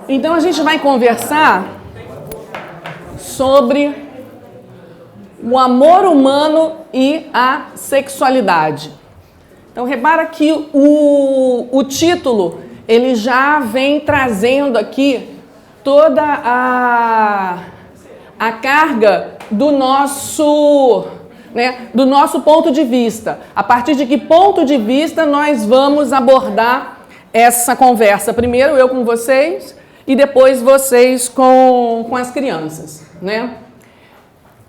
Então a gente vai conversar sobre o amor humano e a sexualidade. Então repara que o título, ele já vem trazendo aqui toda a carga do nosso ponto de vista. A partir de que ponto de vista nós vamos abordar essa conversa? Primeiro eu com vocês e depois vocês com as crianças, né?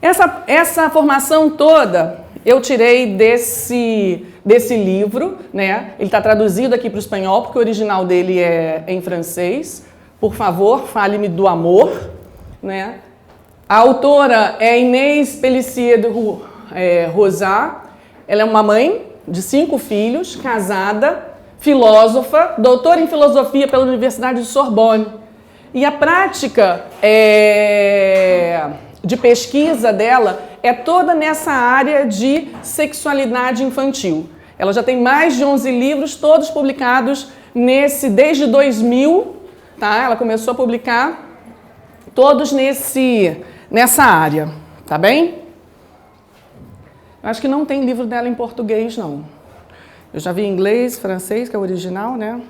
Essa formação toda eu tirei desse livro, né? Ele está traduzido aqui para o espanhol, porque o original dele é em francês. Por favor, fale-me do amor, né? A autora é Inês Pellissier de Rosat. Ela é uma mãe de 5 filhos, casada, filósofa, doutora em filosofia pela Universidade de Sorbonne. E a prática de pesquisa dela é toda nessa área de sexualidade infantil. Ela já tem mais de 11 livros, todos publicados desde 2000, tá? Ela começou a publicar todos nessa área, tá bem? Acho que não tem livro dela em português, não. Eu já vi em inglês, francês, que é o original, né?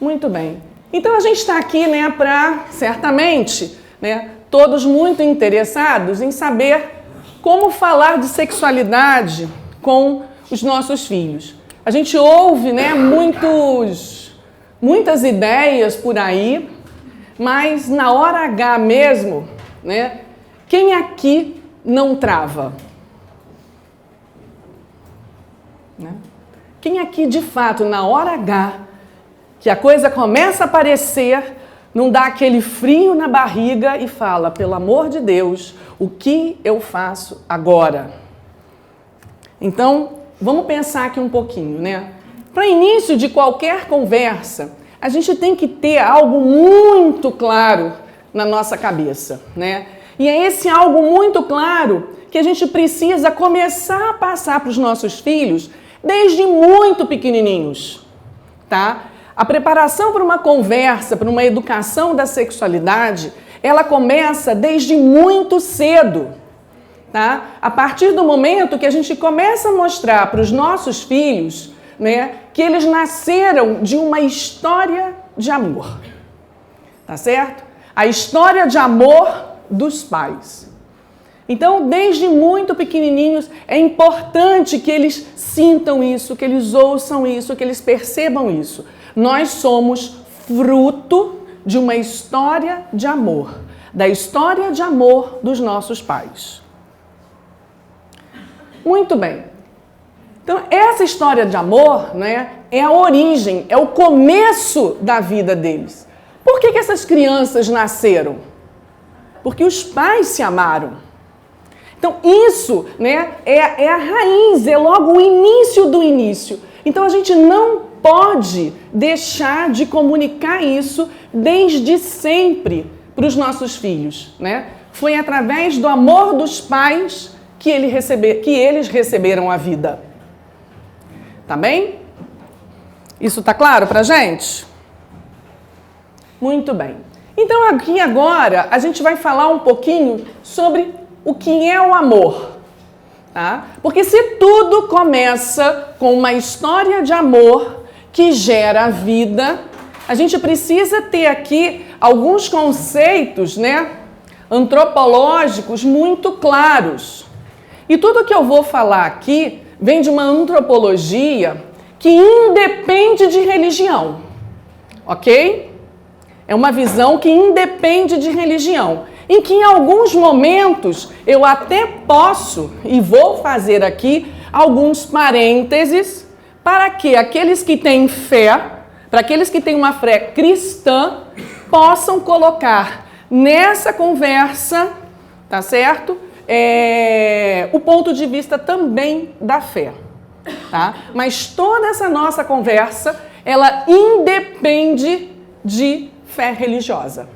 Muito bem. Então a gente está aqui, né, para, certamente, né, todos muito interessados em saber como falar de sexualidade com os nossos filhos. A gente ouve, né, muitas ideias por aí, mas na hora H mesmo, né, quem aqui não trava? Né? Quem aqui, de fato, na hora H, que a coisa começa a aparecer, não dá aquele frio na barriga e fala, pelo amor de Deus, o que eu faço agora? Então, vamos pensar aqui um pouquinho, né? Para início de qualquer conversa, a gente tem que ter algo muito claro na nossa cabeça, né? E é esse algo muito claro que a gente precisa começar a passar para os nossos filhos desde muito pequenininhos, tá? A preparação para uma conversa, para uma educação da sexualidade, ela começa desde muito cedo, tá? A partir do momento que a gente começa a mostrar para os nossos filhos, né, que eles nasceram de uma história de amor, tá certo? A história de amor dos pais. Então, desde muito pequenininhos, é importante que eles sintam isso, que eles ouçam isso, que eles percebam isso. Nós somos fruto de uma história de amor, da história de amor dos nossos pais. Muito bem. Então, essa história de amor, né, é a origem, é o começo da vida deles. Por que essas crianças nasceram? Porque os pais se amaram. Então, isso, né, é a raiz, é logo o início do início. Então, a gente não pode deixar de comunicar isso desde sempre para os nossos filhos, né? Foi através do amor dos pais que eles receberam a vida. Tá bem? Isso tá claro pra gente? Muito bem. Então aqui agora a gente vai falar um pouquinho sobre o que é o amor, tá? Porque se tudo começa com uma história de amor que gera a vida, a gente precisa ter aqui alguns conceitos, né, antropológicos muito claros. E tudo que eu vou falar aqui vem de uma antropologia que independe de religião, ok? É uma visão que independe de religião, em que em alguns momentos eu até posso e vou fazer aqui alguns parênteses para que aqueles que têm fé, para aqueles que têm uma fé cristã, possam colocar nessa conversa, tá certo? O ponto de vista também da fé, tá? Mas toda essa nossa conversa, ela independe de fé religiosa,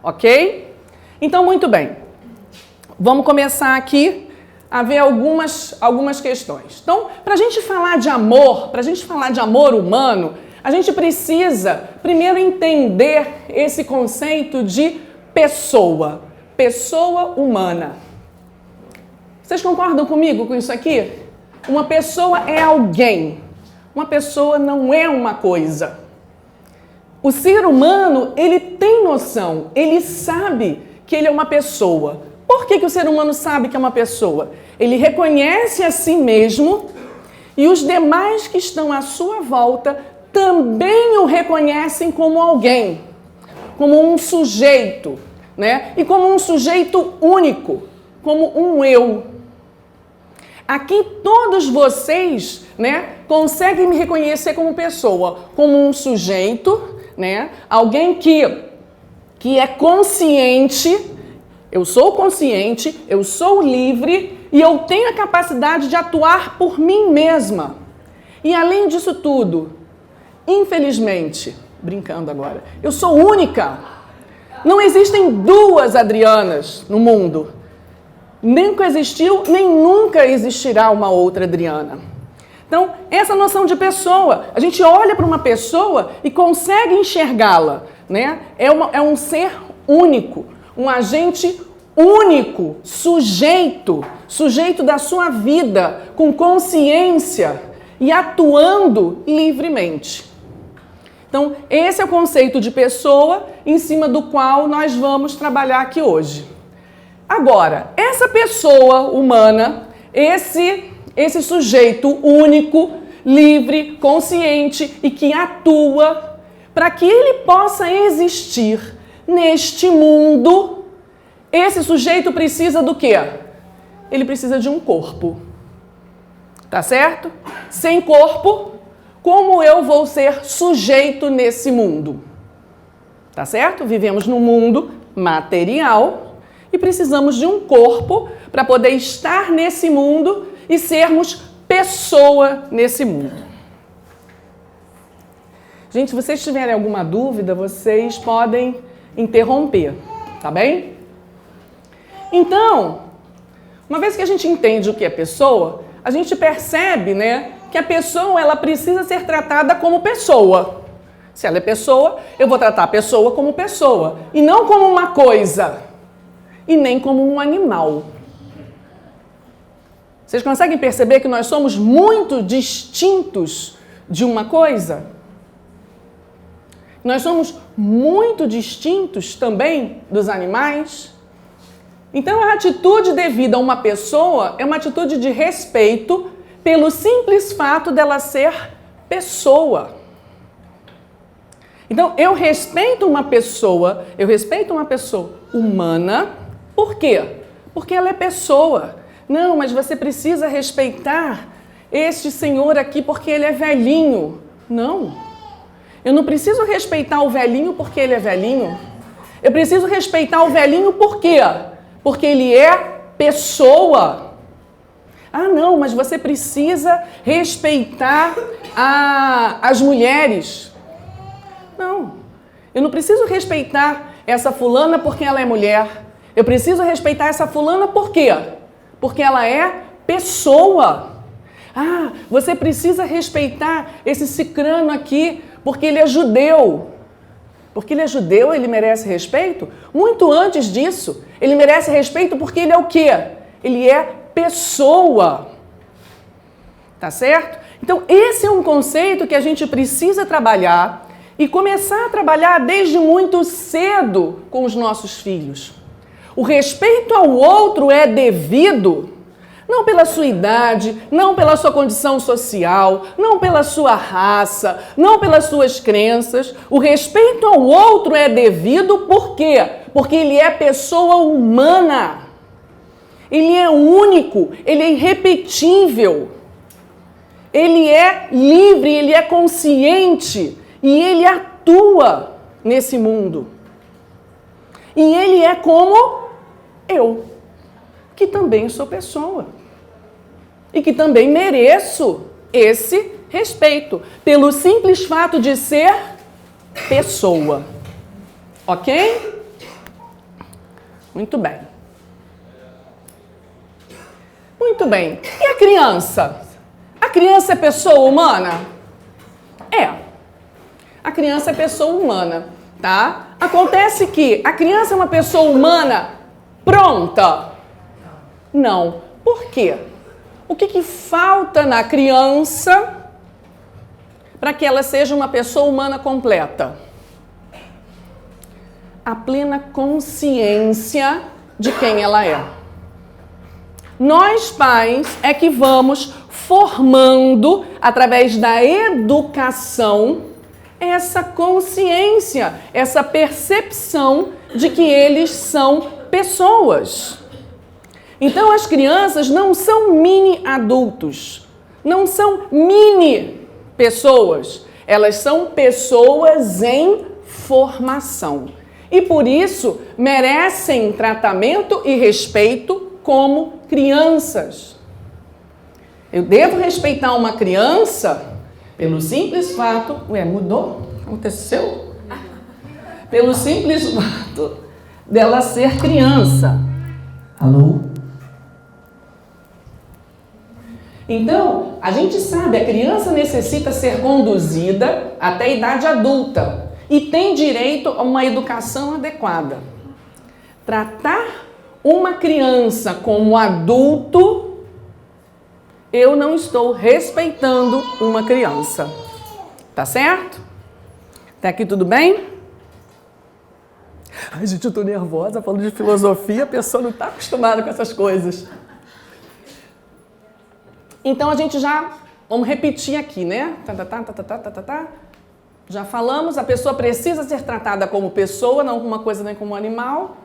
ok? Então, muito bem. Vamos começar aqui a ver algumas questões. Então, para a gente falar de amor, para a gente falar de amor humano, a gente precisa primeiro entender esse conceito de pessoa, pessoa humana. Vocês concordam comigo com isso aqui? Uma pessoa é alguém, uma pessoa não é uma coisa. O ser humano, ele tem noção, ele sabe que ele é uma pessoa. Por que o ser humano sabe que é uma pessoa? Ele reconhece a si mesmo e os demais que estão à sua volta também o reconhecem como alguém, como um sujeito, né? E como um sujeito único, como um eu. Aqui todos vocês, né, conseguem me reconhecer como pessoa, como um sujeito, né? Alguém que é consciente. Eu sou consciente, eu sou livre e eu tenho a capacidade de atuar por mim mesma. E além disso tudo, infelizmente, brincando agora, eu sou única. Não existem duas Adrianas no mundo. Nunca existiu, nem nunca existirá uma outra Adriana. Então, essa noção de pessoa, a gente olha para uma pessoa e consegue enxergá-la, né? É um ser único, um agente único, sujeito da sua vida, com consciência e atuando livremente. Então, esse é o conceito de pessoa em cima do qual nós vamos trabalhar aqui hoje. Agora, essa pessoa humana, esse sujeito único, livre, consciente e que atua, para que ele possa existir neste mundo, esse sujeito precisa do quê? Ele precisa de um corpo. Tá certo? Sem corpo, como eu vou ser sujeito nesse mundo? Tá certo? Vivemos num mundo material e precisamos de um corpo para poder estar nesse mundo e sermos pessoa nesse mundo. Gente, se vocês tiverem alguma dúvida, vocês podem interromper, tá bem? Então, uma vez que a gente entende o que é pessoa, a gente percebe, né, que a pessoa ela precisa ser tratada como pessoa. Se ela é pessoa, eu vou tratar a pessoa como pessoa e não como uma coisa e nem como um animal. Vocês conseguem perceber que nós somos muito distintos de uma coisa? Nós somos muito distintos também dos animais? Então, a atitude devida a uma pessoa é uma atitude de respeito pelo simples fato dela ser pessoa. Então, eu respeito uma pessoa humana, por quê? Porque ela é pessoa. Não, mas você precisa respeitar este senhor aqui porque ele é velhinho. Não, eu não preciso respeitar o velhinho porque ele é velhinho. Eu preciso respeitar o velhinho por quê? Porque ele é pessoa. Ah, não, mas você precisa respeitar as mulheres. Não, eu não preciso respeitar essa fulana porque ela é mulher. Eu preciso respeitar essa fulana por quê? Porque ela é pessoa. Ah, você precisa respeitar esse cicrano aqui porque ele é judeu. Porque ele é judeu, ele merece respeito? Muito antes disso, ele merece respeito porque ele é o quê? Ele é pessoa. Tá certo? Então, esse é um conceito que a gente precisa trabalhar e começar a trabalhar desde muito cedo com os nossos filhos. O respeito ao outro é devido não pela sua idade, não pela sua condição social, não pela sua raça, não pelas suas crenças. O respeito ao outro é devido por quê? Porque ele é pessoa humana. Ele é único, ele é irrepetível. Ele é livre, ele é consciente e ele atua nesse mundo. E ele é como eu, que também sou pessoa e que também mereço esse respeito pelo simples fato de ser pessoa. Ok? Muito bem. Muito bem. E a criança? A criança é pessoa humana? É. a criança é pessoa humana, tá? Acontece que a criança é uma pessoa humana pronta? Não. Por quê? O que falta na criança para que ela seja uma pessoa humana completa? A plena consciência de quem ela é. Nós, pais, é que vamos formando, através da educação, essa consciência, essa percepção de que eles são pessoas. Então, as crianças não são mini adultos, não são mini pessoas, elas são pessoas em formação. E por isso merecem tratamento e respeito como crianças. Eu devo respeitar uma criança pelo simples fato... Ué, mudou? Aconteceu? Pelo simples fato dela ser criança. Alô? Então, a gente sabe, a criança necessita ser conduzida até a idade adulta e tem direito a uma educação adequada. Tratar uma criança como adulto, eu não estou respeitando uma criança. Tá certo? Até aqui tudo bem? Ai, gente, eu tô nervosa falando de filosofia, a pessoa não está acostumada com essas coisas. Então, a gente já... Vamos repetir aqui, né? Já falamos, a pessoa precisa ser tratada como pessoa, não como uma coisa nem como um animal.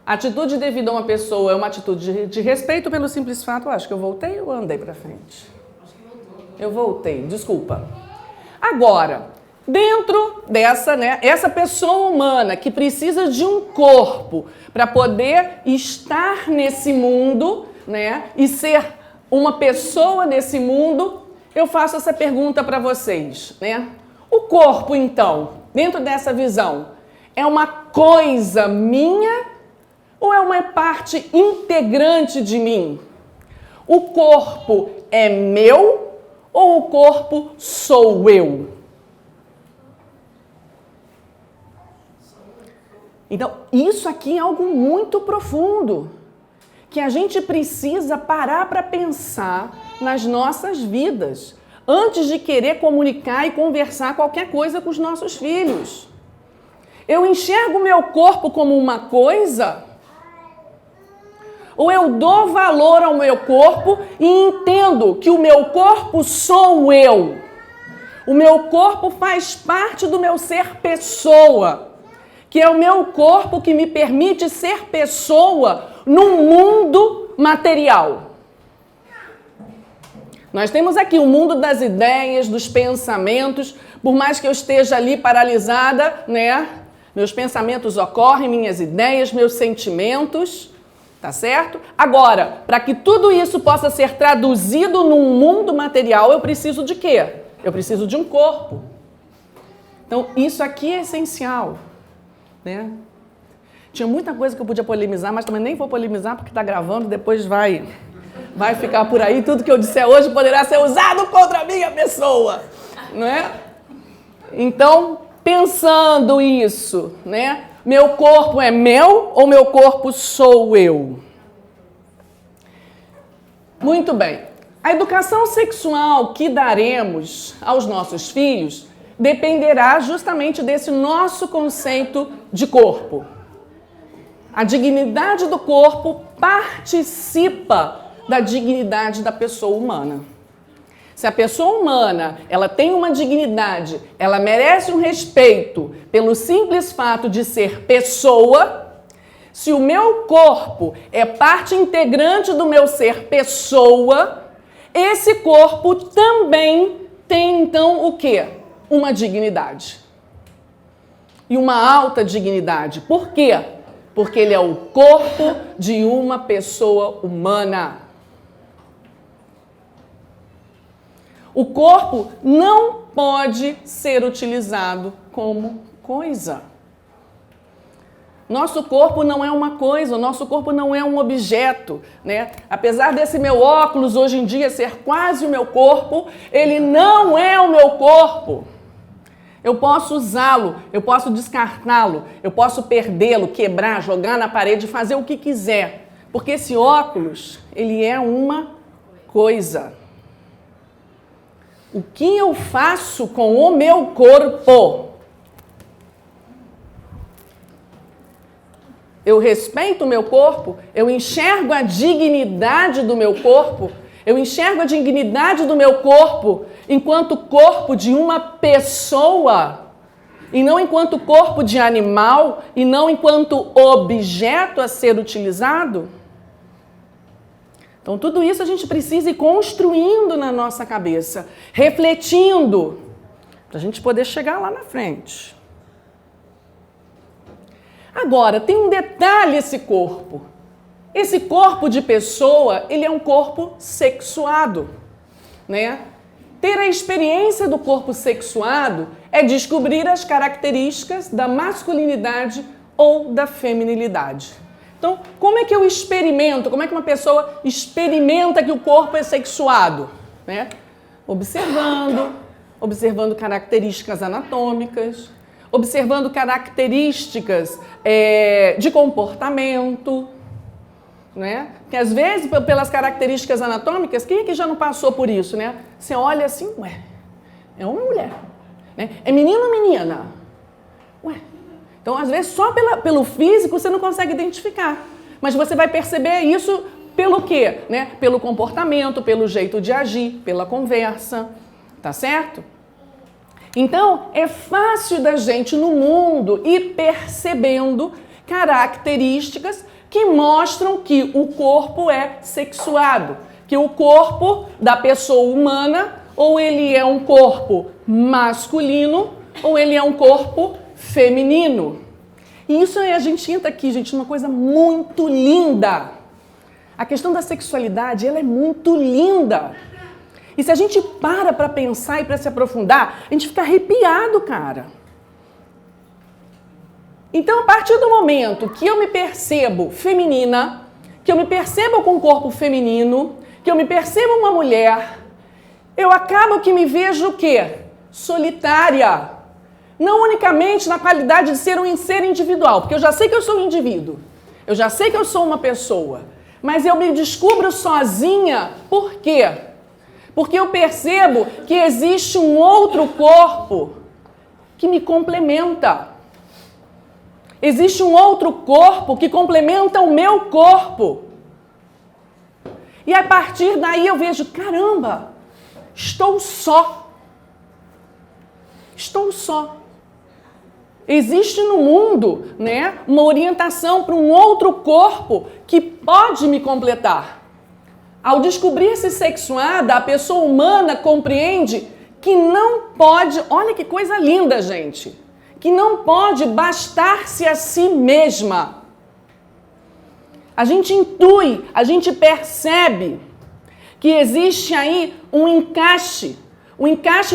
A atitude devida a uma pessoa é uma atitude de respeito pelo simples fato. Acho que eu voltei ou andei para frente? Acho que voltou. Eu voltei, desculpa. Agora, dentro dessa, né, essa pessoa humana que precisa de um corpo para poder estar nesse mundo, né, e ser uma pessoa nesse mundo, eu faço essa pergunta para vocês, né? O corpo, então, dentro dessa visão, é uma coisa minha ou é uma parte integrante de mim? O corpo é meu ou o corpo sou eu? Então, isso aqui é algo muito profundo, que a gente precisa parar para pensar nas nossas vidas, antes de querer comunicar e conversar qualquer coisa com os nossos filhos. Eu enxergo o meu corpo como uma coisa? Ou eu dou valor ao meu corpo e entendo que o meu corpo sou eu? O meu corpo faz parte do meu ser pessoa, que é o meu corpo que me permite ser pessoa num mundo material. Nós temos aqui o mundo das ideias, dos pensamentos. Por mais que eu esteja ali paralisada, né? Meus pensamentos ocorrem, minhas ideias, meus sentimentos, tá certo? Agora, para que tudo isso possa ser traduzido num mundo material, eu preciso de quê? Eu preciso de um corpo. Então, isso aqui é essencial, né? Tinha muita coisa que eu podia polemizar, mas também nem vou polemizar porque está gravando, depois vai ficar por aí. Tudo que eu disser hoje poderá ser usado contra a minha pessoa, né? Então, pensando isso, né? Meu corpo é meu ou meu corpo sou eu? Muito bem. A educação sexual que daremos aos nossos filhos dependerá justamente desse nosso conceito de corpo. A dignidade do corpo participa da dignidade da pessoa humana. Se a pessoa humana, ela tem uma dignidade, ela merece um respeito pelo simples fato de ser pessoa, se o meu corpo é parte integrante do meu ser pessoa, esse corpo também tem, então, o quê? Uma dignidade. E uma alta dignidade. Por quê? Porque ele é o corpo de uma pessoa humana. O corpo não pode ser utilizado como coisa. Nosso corpo não é uma coisa, o nosso corpo não é um objeto, né? Apesar desse meu óculos hoje em dia ser quase o meu corpo, ele não é o meu corpo. Eu posso usá-lo, eu posso descartá-lo, eu posso perdê-lo, quebrar, jogar na parede, fazer o que quiser. Porque esse óculos, ele é uma coisa. O que eu faço com o meu corpo? Eu respeito o meu corpo, eu enxergo a dignidade do meu corpo, eu enxergo a dignidade do meu corpo enquanto corpo de uma pessoa, e não enquanto corpo de animal, e não enquanto objeto a ser utilizado. Então, tudo isso a gente precisa ir construindo na nossa cabeça, refletindo, para a gente poder chegar lá na frente. Agora, tem um detalhe esse corpo. Esse corpo de pessoa, ele é um corpo sexuado, né? Ter a experiência do corpo sexuado é descobrir as características da masculinidade ou da feminilidade. Então, como é que eu experimento? Como é que uma pessoa experimenta que o corpo é sexuado? Né? Observando características anatômicas, observando características de comportamento, né? Que às vezes, pelas características anatômicas, quem é que já não passou por isso, né? Você olha assim, ué, é uma mulher, né? É menino ou menina? Ué. Então, às vezes, só pelo físico você não consegue identificar. Mas você vai perceber isso pelo quê? Né? Pelo comportamento, pelo jeito de agir, pela conversa, tá certo? Então, é fácil da gente no mundo ir percebendo características que mostram que o corpo é sexuado, que o corpo da pessoa humana, ou ele é um corpo masculino, ou ele é um corpo feminino. E isso a gente entra aqui, gente, numa coisa muito linda. A questão da sexualidade, ela é muito linda. E se a gente para pensar e para se aprofundar, a gente fica arrepiado, cara. Então, a partir do momento que eu me percebo feminina, que eu me percebo com um corpo feminino, que eu me percebo uma mulher, eu acabo que me vejo o quê? Solitária. Não unicamente na qualidade de ser um ser individual, porque eu já sei que eu sou um indivíduo, eu já sei que eu sou uma pessoa, mas eu me descubro sozinha, por quê? Porque eu percebo que existe um outro corpo que me complementa. Existe um outro corpo que complementa o meu corpo. E a partir daí eu vejo, caramba, estou só. Estou só. Existe no mundo, né, uma orientação para um outro corpo que pode me completar. Ao descobrir-se sexuada, a pessoa humana compreende que não pode, olha que coisa linda, gente, que não pode bastar-se a si mesma. A gente intui, a gente percebe que existe aí um encaixe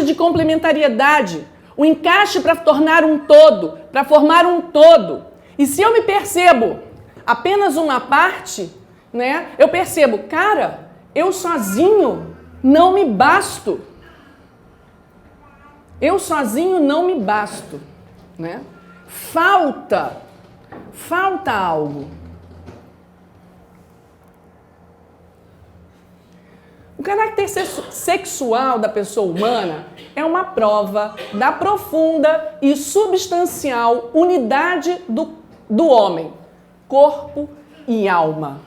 de complementariedade, um encaixe para tornar um todo, para formar um todo. E se eu me percebo apenas uma parte, né, eu percebo, cara, eu sozinho não me basto. Eu sozinho não me basto, né? Falta algo. O caráter sexual da pessoa humana é uma prova da profunda e substancial unidade do homem, corpo e alma.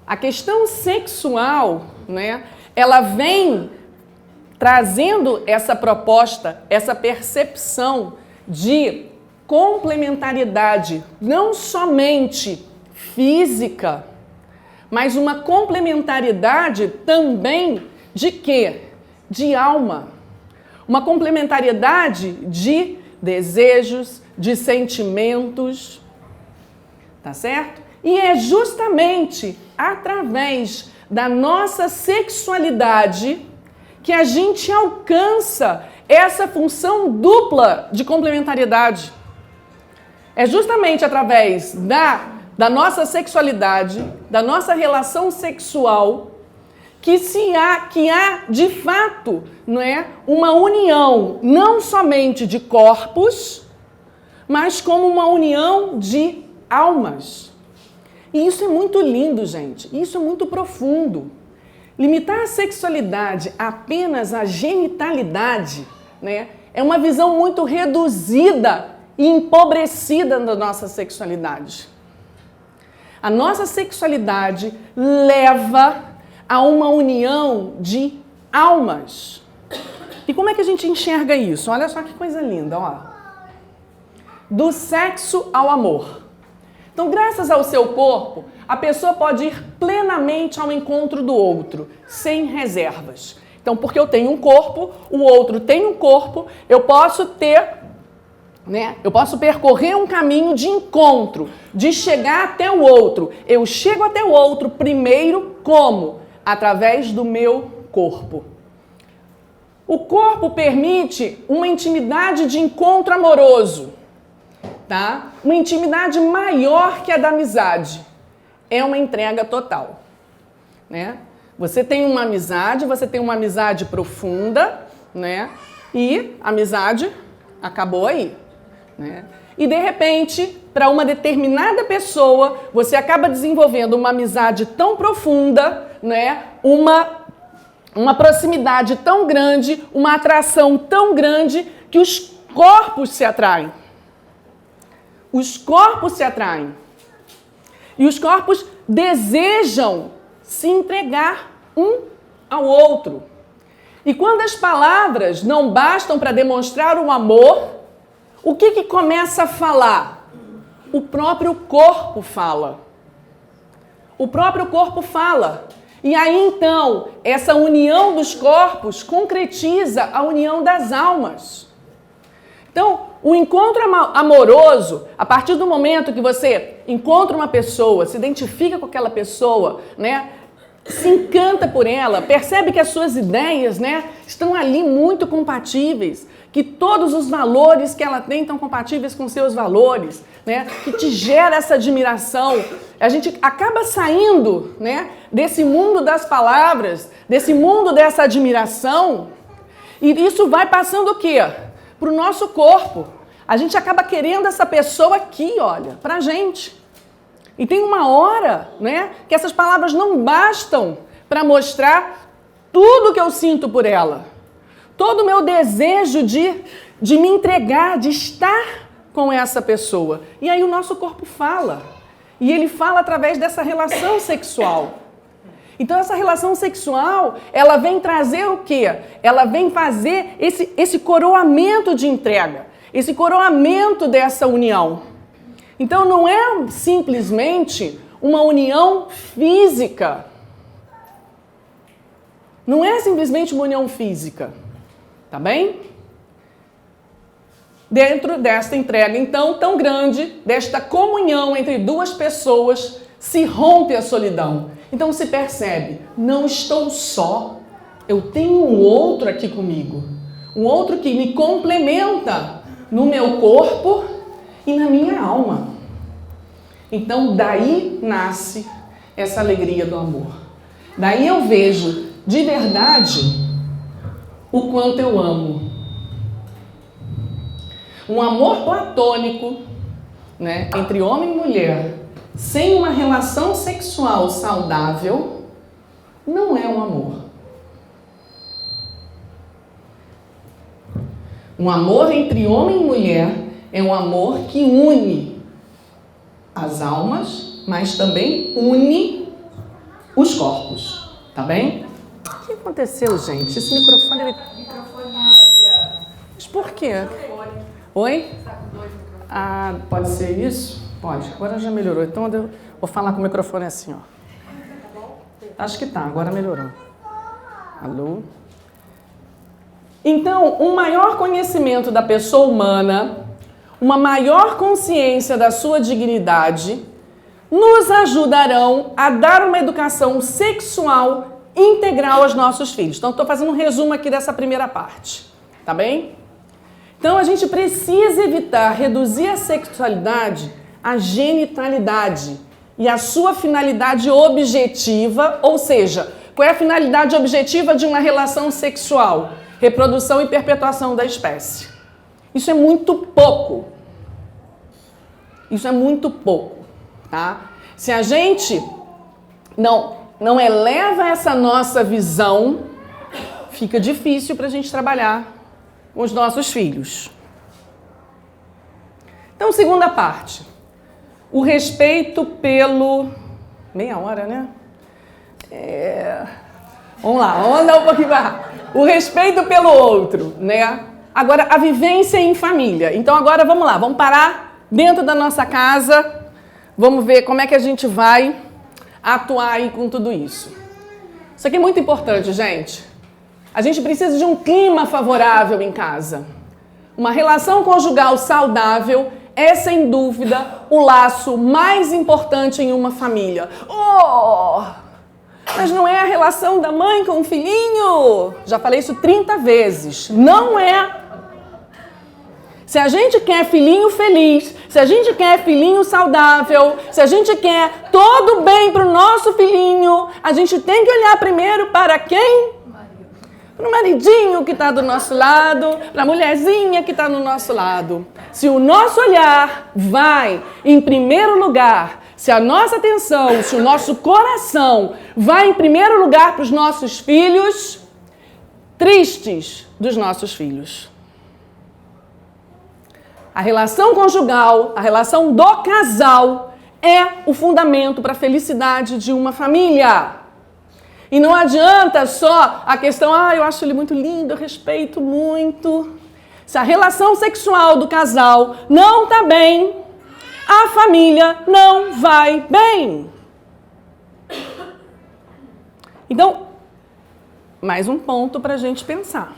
A questão sexual, né, ela vem trazendo essa proposta, essa percepção de complementariedade, não somente física, mas uma complementariedade também de quê? De alma. Uma complementariedade de desejos, de sentimentos, tá certo? E é justamente através da nossa sexualidade que a gente alcança essa função dupla de complementariedade. É justamente através da nossa sexualidade, da nossa relação sexual, que há de fato, não é, uma união não somente de corpos, mas como uma união de almas. E isso é muito lindo, gente. Isso é muito profundo. Limitar a sexualidade apenas à genitalidade, né, é uma visão muito reduzida e empobrecida da nossa sexualidade. A nossa sexualidade leva a uma união de almas. E como é que a gente enxerga isso? Olha só que coisa linda, ó. Do sexo ao amor. Então, graças ao seu corpo, a pessoa pode ir plenamente ao encontro do outro, sem reservas. Então, porque eu tenho um corpo, o outro tem um corpo, eu posso ter, né? Eu posso percorrer um caminho de encontro, de chegar até o outro. Eu chego até o outro primeiro como? Através do meu corpo. O corpo permite uma intimidade de encontro amoroso, tá? Uma intimidade maior que a da amizade. É uma entrega total, né? Você tem uma amizade profunda, né? E a amizade acabou aí, né? E de repente, para uma determinada pessoa, você acaba desenvolvendo uma amizade tão profunda, né? Uma proximidade tão grande, uma atração tão grande que os corpos se atraem. Os corpos se atraem. E os corpos desejam se entregar um ao outro. E quando as palavras não bastam para demonstrar o amor, o que começa a falar? O próprio corpo fala. O próprio corpo fala. E aí, então, essa união dos corpos concretiza a união das almas. Então, o encontro amoroso, a partir do momento que você encontra uma pessoa, se identifica com aquela pessoa, né, se encanta por ela, percebe que as suas ideias, né, estão ali muito compatíveis, que todos os valores que ela tem estão compatíveis com seus valores, né, que te gera essa admiração. A gente acaba saindo, né, desse mundo das palavras, desse mundo dessa admiração, e isso vai passando o quê? Para o nosso corpo. A gente acaba querendo essa pessoa aqui, olha, pra gente. E tem uma hora, né, que essas palavras não bastam para mostrar tudo que eu sinto por ela. Todo o meu desejo de me entregar, de estar com essa pessoa. E aí o nosso corpo fala. E ele fala através dessa relação sexual. Então essa relação sexual, ela vem trazer o quê? Ela vem fazer esse coroamento de entrega, esse coroamento dessa união. Então não é simplesmente uma união física. Não é simplesmente uma união física, tá bem? Dentro desta entrega, então, tão grande, desta comunhão entre duas pessoas, se rompe a solidão. Então se percebe, não estou só, eu tenho um outro aqui comigo. Um outro que me complementa no meu corpo e na minha alma. Então daí nasce essa alegria do amor. Daí eu vejo de verdade o quanto eu amo. Um amor platônico, né, entre homem e mulher, sem uma relação sexual saudável, não é um amor. Um amor entre homem e mulher é um amor que une as almas, mas também une os corpos, tá bem? O que aconteceu, gente? Esse microfone... Mas por quê? Oi? Ah, pode ser isso? Pode. Agora já melhorou. Então eu vou falar com o microfone assim, ó. Acho que tá, agora melhorou. Alô? Então, um maior conhecimento da pessoa humana, uma maior consciência da sua dignidade, nos ajudarão a dar uma educação sexual integral aos nossos filhos. Então, estou fazendo um resumo aqui dessa primeira parte, tá bem? Então, a gente precisa evitar reduzir a sexualidade à genitalidade e a sua finalidade objetiva, ou seja, Qual é a finalidade objetiva de uma relação sexual? Reprodução e perpetuação da espécie. Isso é muito pouco. Isso é muito pouco, tá? Se a gente não eleva essa nossa visão, fica difícil para a gente trabalhar com os nossos filhos. Então, segunda parte. O respeito pelo... Meia hora, né? Vamos lá, vamos andar um pouquinho mais rápido. O respeito pelo outro, né? Agora, a vivência em família. Então, agora, vamos lá. Vamos parar dentro da nossa casa. Vamos ver como é que a gente vai atuar aí com tudo isso. Isso aqui é muito importante, gente. A gente precisa de um clima favorável em casa. Uma relação conjugal saudável é, sem dúvida, o laço mais importante em uma família. Mas não é a relação da mãe com o filhinho. Já falei isso 30 vezes. Não é. Se a gente quer filhinho feliz, se a gente quer filhinho saudável, se a gente quer todo bem para o nosso filhinho, a gente tem que olhar primeiro para quem? Para o maridinho que está do nosso lado, para a mulherzinha que está do nosso lado. Se o nosso olhar vai em primeiro lugar, se a nossa atenção, se o nosso coração vai em primeiro lugar para os nossos filhos, tristes dos nossos filhos. A relação conjugal, a relação do casal é o fundamento para a felicidade de uma família. E não adianta só a questão, eu acho ele muito lindo, eu respeito muito. Se a relação sexual do casal não está bem, a família não vai bem. Então, mais um ponto para a gente pensar.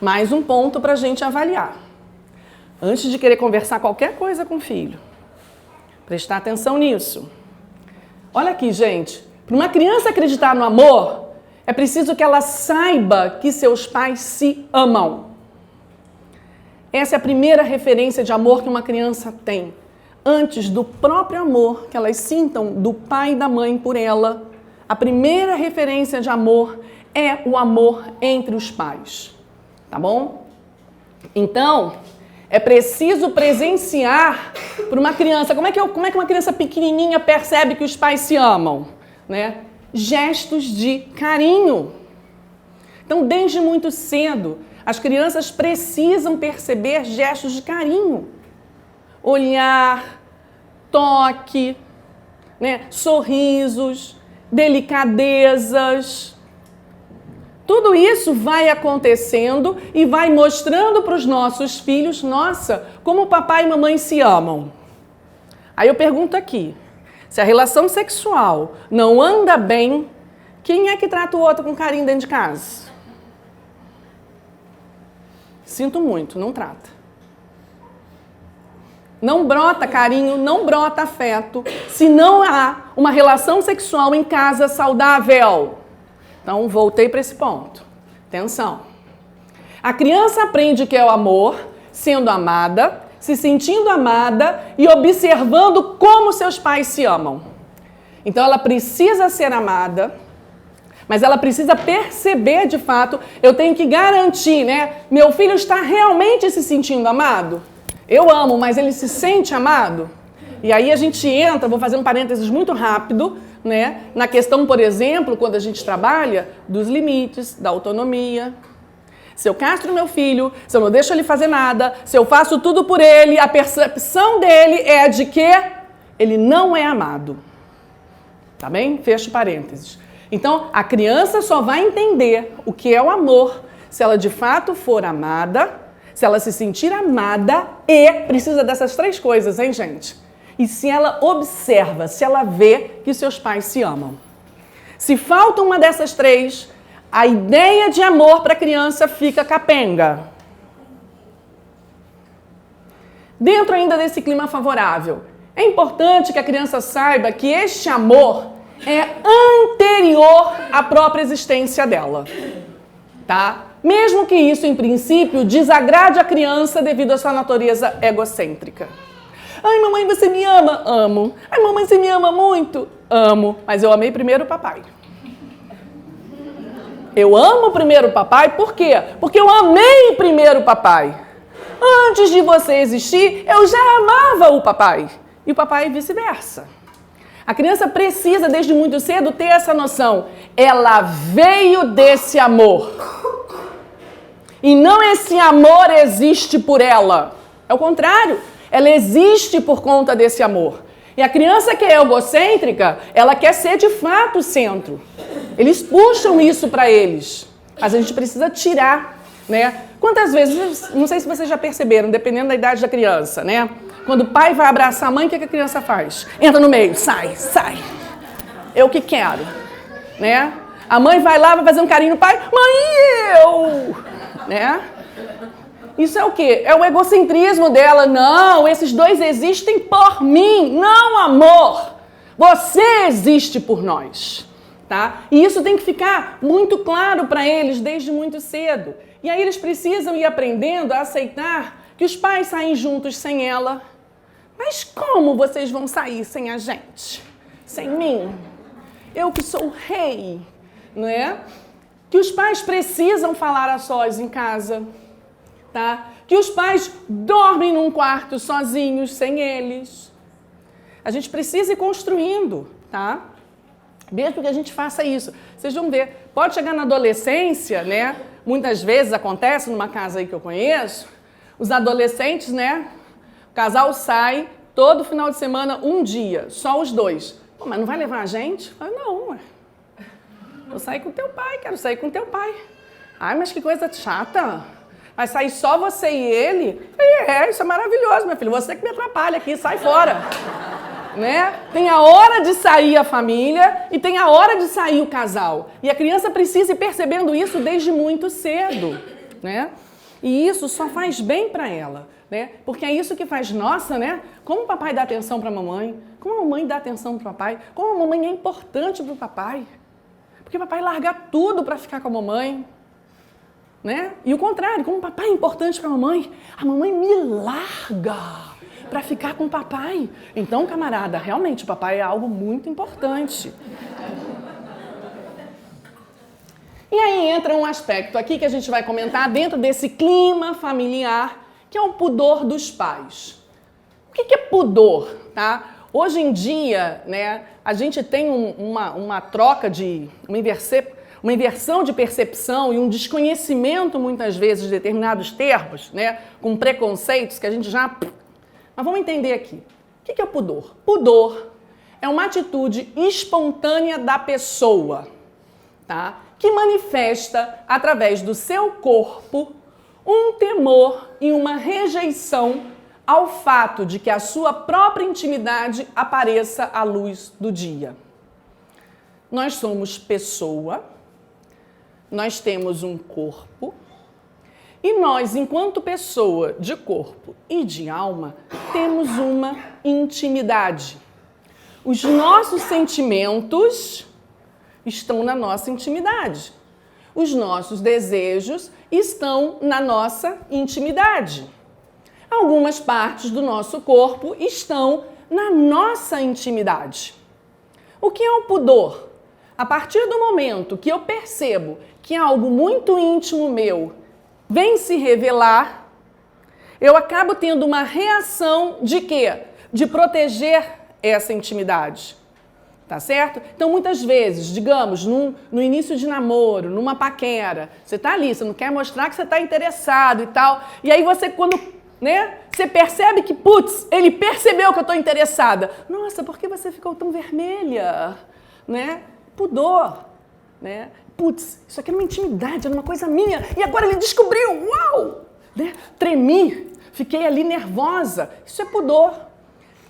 Mais um ponto para a gente avaliar. Antes de querer conversar qualquer coisa com o filho, prestar atenção nisso. Olha aqui, gente. Para uma criança acreditar no amor, é preciso que ela saiba que seus pais se amam. Essa é a primeira referência de amor que uma criança tem. Antes do próprio amor que elas sintam do pai e da mãe por ela, a primeira referência de amor é o amor entre os pais. Tá bom? Então, é preciso presenciar para uma criança. Como é que uma criança pequenininha percebe que os pais se amam? Né? Gestos de carinho. Então, desde muito cedo, as crianças precisam perceber gestos de carinho. Olhar, toque, né? Sorrisos, delicadezas. Tudo isso vai acontecendo e vai mostrando para os nossos filhos, nossa, como o papai e mamãe se amam. Aí eu pergunto aqui, se a relação sexual não anda bem, quem é que trata o outro com carinho dentro de casa? Sinto muito, não trata. Não brota carinho, não brota afeto, se não há uma relação sexual em casa saudável. Então, voltei para esse ponto. Atenção. A criança aprende o que é o amor, sendo amada, se sentindo amada e observando como seus pais se amam. Então, ela precisa ser amada, mas ela precisa perceber, de fato, eu tenho que garantir, né? Meu filho está realmente se sentindo amado? Eu amo, mas ele se sente amado? E aí a gente entra, vou fazer um parênteses muito rápido, né? Na questão, por exemplo, quando a gente trabalha, dos limites, da autonomia. Se eu castro meu filho, se eu não deixo ele fazer nada, se eu faço tudo por ele, a percepção dele é a de que ele não é amado. Tá bem? Fecho parênteses. Então, a criança só vai entender o que é o amor se ela de fato for amada, se ela se sentir amada e precisa dessas três coisas, hein, gente? E se ela observa, se ela vê que seus pais se amam. Se falta uma dessas três, a ideia de amor para a criança fica capenga. Dentro ainda desse clima favorável, é importante que a criança saiba que este amor é anterior à própria existência dela, tá? Mesmo que isso, em princípio, desagrade a criança devido à sua natureza egocêntrica. Ai, mamãe, você me ama? Amo. Ai, mamãe, você me ama muito? Amo. Mas eu amei primeiro o papai. Eu amo primeiro o papai, por quê? Porque eu amei primeiro o papai. Antes de você existir, eu já amava o papai. E o papai vice-versa. A criança precisa, desde muito cedo, ter essa noção. Ela veio desse amor. E não esse amor existe por ela. É o contrário. Ela existe por conta desse amor. E a criança que é egocêntrica, ela quer ser de fato o centro. Eles puxam isso para eles. Mas a gente precisa tirar, né? Quantas vezes, não sei se vocês já perceberam, dependendo da idade da criança, né? Quando o pai vai abraçar a mãe, o que a criança faz? Entra no meio, sai. Eu que quero, né? A mãe vai lá, vai fazer um carinho no pai. Mãe, eu! Né? Isso é o quê? É o egocentrismo dela. Não, esses dois existem por mim, não amor. Você existe por nós, tá? E isso tem que ficar muito claro para eles desde muito cedo. E aí eles precisam ir aprendendo a aceitar que os pais saem juntos sem ela. Mas como vocês vão sair sem a gente? Sem mim? Eu que sou o rei, não é? Que os pais precisam falar a sós em casa, tá? Que os pais dormem num quarto sozinhos, sem eles. A gente precisa ir construindo, tá? Mesmo que a gente faça isso. Vocês vão ver, pode chegar na adolescência, né? Muitas vezes acontece numa casa aí que eu conheço, os adolescentes, né? O casal sai todo final de semana, um dia, só os dois. Pô, mas não vai levar a gente? Eu falo, não, ué. Vou sair com teu pai, quero sair com teu pai. Ai, mas que coisa chata. Vai sair só você e ele? Isso é maravilhoso, meu filho. Você que me atrapalha aqui, sai fora. Né? Tem a hora de sair a família e tem a hora de sair o casal. E a criança precisa ir percebendo isso desde muito cedo, né? E isso só faz bem para ela, né? Porque é isso que faz, nossa, né? Como o papai dá atenção para a mamãe, como a mamãe dá atenção para o papai, como a mamãe é importante para o papai. Porque o papai larga tudo para ficar com a mamãe, né? E o contrário, como o papai é importante para a mamãe me larga para ficar com o papai. Então, camarada, realmente o papai é algo muito importante. E aí entra um aspecto aqui que a gente vai comentar dentro desse clima familiar, que é o pudor dos pais. O que é pudor, tá? Hoje em dia, né, a gente tem uma troca de, uma inversão de percepção e um desconhecimento, muitas vezes, de determinados termos, né, com preconceitos que a gente já... Mas vamos entender aqui. O que é o pudor? Pudor é uma atitude espontânea da pessoa, tá? Que manifesta, através do seu corpo, um temor e uma rejeição ao fato de que a sua própria intimidade apareça à luz do dia. Nós somos pessoa, nós temos um corpo, e nós, enquanto pessoa de corpo e de alma, temos uma intimidade. Os nossos sentimentos estão na nossa intimidade. Os nossos desejos estão na nossa intimidade. Algumas partes do nosso corpo estão na nossa intimidade. O que é o pudor? A partir do momento que eu percebo que algo muito íntimo meu vem se revelar, eu acabo tendo uma reação de quê? De proteger essa intimidade. Tá certo? Então, muitas vezes, digamos, no início de namoro, numa paquera, você tá ali, você não quer mostrar que você tá interessado e tal, e aí você, quando, né, você percebe que, putz, ele percebeu que eu tô interessada. Nossa, por que você ficou tão vermelha? Né? Pudor, né? Putz, isso aqui era uma intimidade, era uma coisa minha, e agora ele descobriu, uau! Né? Tremi, fiquei ali nervosa. Isso é pudor.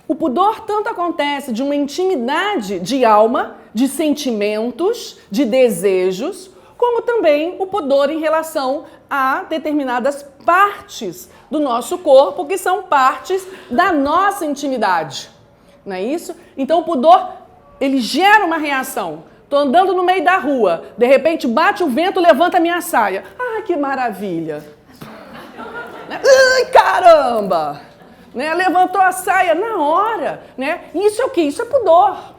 O pudor tanto acontece de uma intimidade de alma, de sentimentos, de desejos, como também o pudor em relação a determinadas partes do nosso corpo, que são partes da nossa intimidade. Não é isso? Então o pudor, ele gera uma reação. Estou andando no meio da rua, de repente bate o vento, levanta a minha saia. Ah, que maravilha! Ai, caramba! Né? Levantou a saia na hora. Né? Isso é o quê? Isso é pudor.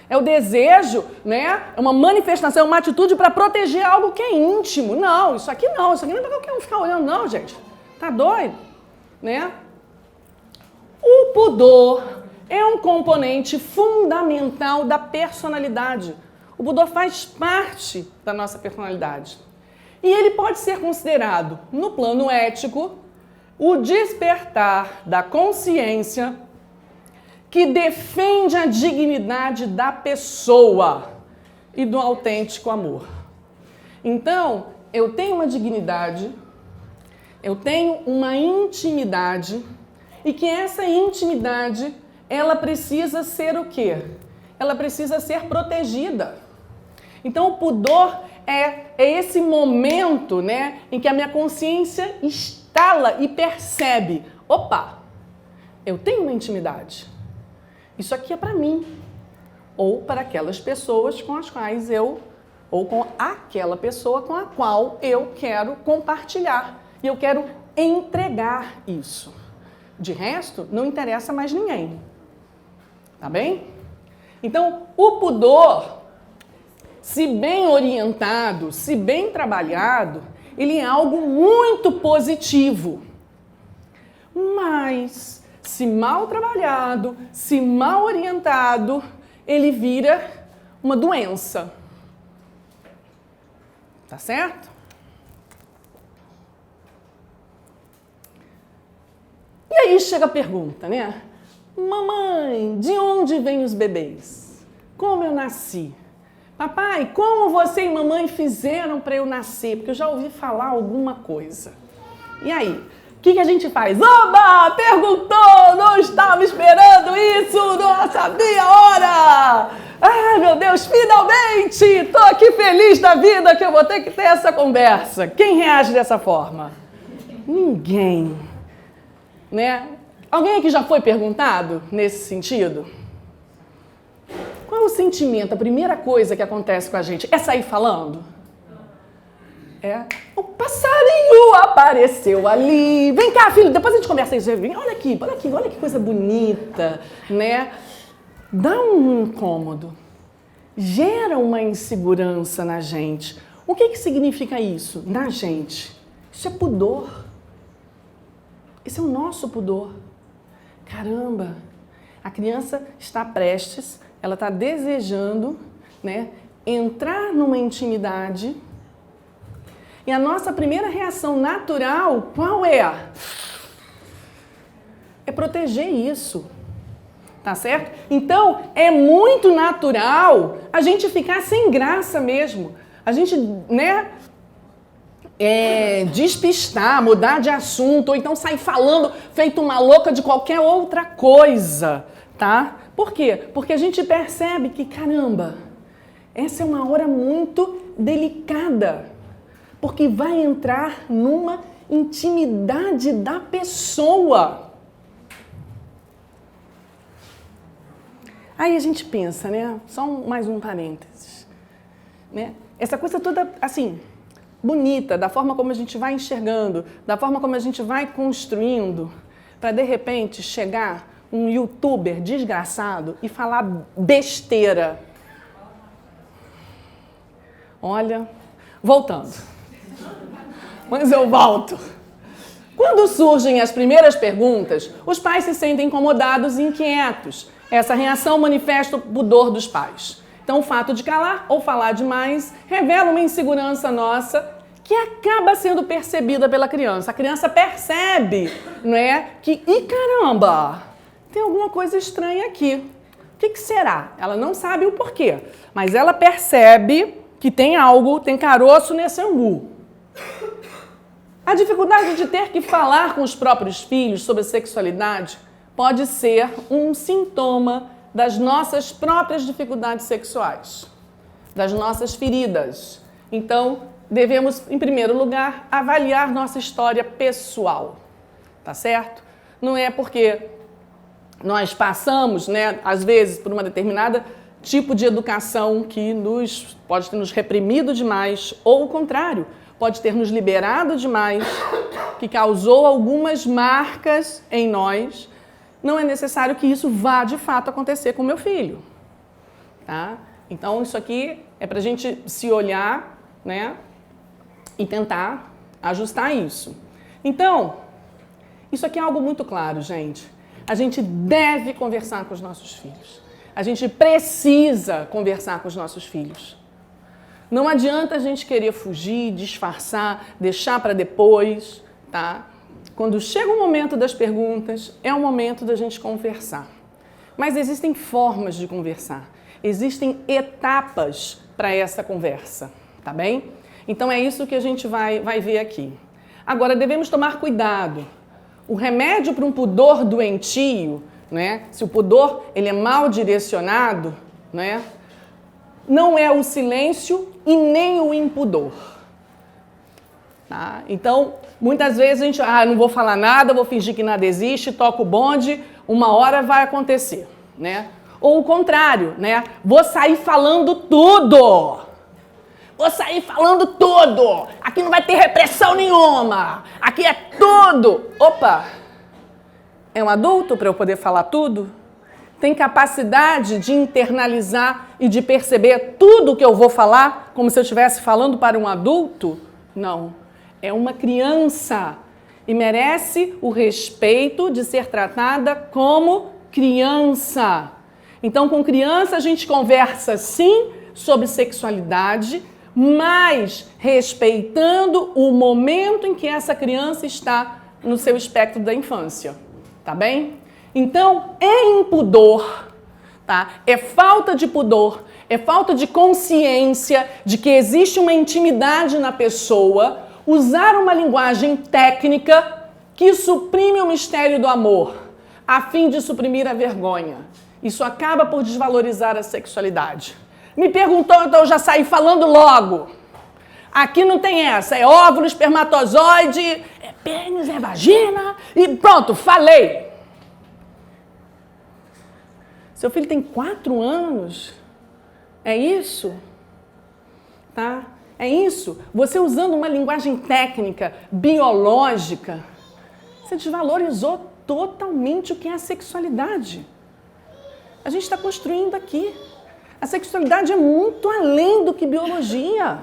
É o desejo, né? É uma manifestação, uma atitude para proteger algo que é íntimo. Não, isso aqui não é para qualquer um ficar olhando, não, gente. Tá doido? Né? O pudor é um componente fundamental da personalidade. O pudor faz parte da nossa personalidade. E ele pode ser considerado, no plano ético, o despertar da consciência que defende a dignidade da pessoa e do autêntico amor. Então, eu tenho uma dignidade, eu tenho uma intimidade, e que essa intimidade, ela precisa ser o quê? Ela precisa ser protegida. Então, o pudor é esse momento, né, em que a minha consciência estala e percebe, opa, eu tenho uma intimidade. Isso aqui é para mim, ou para aquelas pessoas com as quais ou com aquela pessoa com a qual eu quero compartilhar. E eu quero entregar isso. De resto, não interessa mais ninguém. Tá bem? Então, o pudor, se bem orientado, se bem trabalhado, ele é algo muito positivo. Mas, se mal trabalhado, se mal orientado, ele vira uma doença. Tá certo? E aí chega a pergunta, né? Mamãe, de onde vêm os bebês? Como eu nasci? Papai, como você e mamãe fizeram para eu nascer? Porque eu já ouvi falar alguma coisa. E aí? O que a gente faz? Oba! Perguntou! Não estava esperando isso! Não sabia a hora! Ai, meu Deus, finalmente! Estou aqui feliz da vida que eu vou ter que ter essa conversa. Quem reage dessa forma? Ninguém. Né? Alguém aqui já foi perguntado nesse sentido? Qual é o sentimento, a primeira coisa que acontece com a gente? É sair falando? É. O passarinho apareceu ali. Vem cá, filho, depois a gente conversa isso. Olha aqui, olha que coisa bonita, né? Dá um incômodo. Gera uma insegurança na gente. O que significa isso na gente? Isso é pudor. Esse é o nosso pudor. Caramba, a criança está prestes, ela está desejando, né, entrar numa intimidade. E a nossa primeira reação natural, qual é? É proteger isso. Tá certo? Então, é muito natural a gente ficar sem graça mesmo. A gente, né, despistar, mudar de assunto, ou então sair falando feito uma louca de qualquer outra coisa, tá? Por quê? Porque a gente percebe que, caramba, essa é uma hora muito delicada, porque vai entrar numa intimidade da pessoa. Aí a gente pensa, né? Só mais um parênteses, né? Essa coisa toda, assim, bonita, da forma como a gente vai enxergando, da forma como a gente vai construindo, para de repente chegar um youtuber desgraçado e falar besteira. Olha, voltando. Mas eu volto. Quando surgem as primeiras perguntas, os pais se sentem incomodados e inquietos. Essa reação manifesta o pudor dos pais. Então, o fato de calar ou falar demais revela uma insegurança nossa que acaba sendo percebida pela criança. A criança percebe, não é? Que, caramba, tem alguma coisa estranha aqui. O que será? Ela não sabe o porquê, mas ela percebe que tem algo, tem caroço nesse angu. A dificuldade de ter que falar com os próprios filhos sobre sexualidade pode ser um sintoma das nossas próprias dificuldades sexuais, das nossas feridas. Então, devemos, em primeiro lugar, avaliar nossa história pessoal, tá certo? Não é porque nós passamos, né, às vezes, por uma determinada tipo de educação que pode ter nos reprimido demais, ou o contrário, pode ter nos liberado demais, que causou algumas marcas em nós. Não é necessário que isso vá, de fato, acontecer com meu filho. tá? Então, isso aqui é para a gente se olhar, né, e tentar ajustar isso. Então, isso aqui é algo muito claro, gente. A gente deve conversar com os nossos filhos. A gente precisa conversar com os nossos filhos. Não adianta a gente querer fugir, disfarçar, deixar para depois, tá? Quando chega o momento das perguntas, é o momento da gente conversar. Mas existem formas de conversar. Existem etapas para essa conversa, tá bem? Então é isso que a gente vai ver aqui. Agora, devemos tomar cuidado. O remédio para um pudor doentio, né? Se o pudor ele é mal direcionado, né? Não é o silêncio e nem o impudor. Tá? Então, muitas vezes a gente, não vou falar nada, vou fingir que nada existe, toco o bonde, uma hora vai acontecer, né? Ou o contrário, né? Vou sair falando tudo. Vou sair falando tudo. Aqui não vai ter repressão nenhuma. Aqui é tudo. Opa! É um adulto para eu poder falar tudo? Tem capacidade de internalizar e de perceber tudo o que eu vou falar como se eu estivesse falando para um adulto? Não. É uma criança e merece o respeito de ser tratada como criança. Então, com criança, a gente conversa, sim, sobre sexualidade, mas respeitando o momento em que essa criança está no seu espectro da infância. Tá bem? Então, é impudor, tá? É falta de pudor, é falta de consciência de que existe uma intimidade na pessoa, usar uma linguagem técnica que suprime o mistério do amor, a fim de suprimir a vergonha. Isso acaba por desvalorizar a sexualidade. Me perguntou, então eu já saí falando logo. Aqui não tem essa, é óvulo, espermatozoide, é pênis, é vagina e pronto, falei. Seu filho tem 4 anos, é isso? Tá? É isso? Você usando uma linguagem técnica, biológica, você desvalorizou totalmente o que é a sexualidade. A gente está construindo aqui. A sexualidade é muito além do que biologia.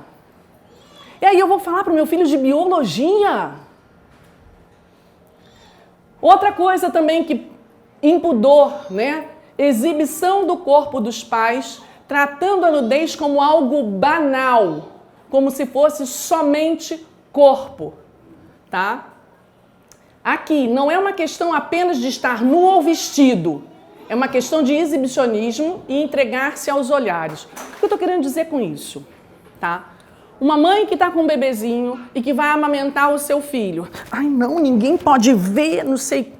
E aí eu vou falar para o meu filho de biologia. Outra coisa também que impudor, né? Exibição do corpo dos pais, tratando a nudez como algo banal, como se fosse somente corpo, tá? Aqui não é uma questão apenas de estar nu ou vestido, é uma questão de exibicionismo e entregar-se aos olhares. O que eu estou querendo dizer com isso, tá? Uma mãe que está com um bebezinho e que vai amamentar o seu filho. Ai, não, ninguém pode ver, não sei.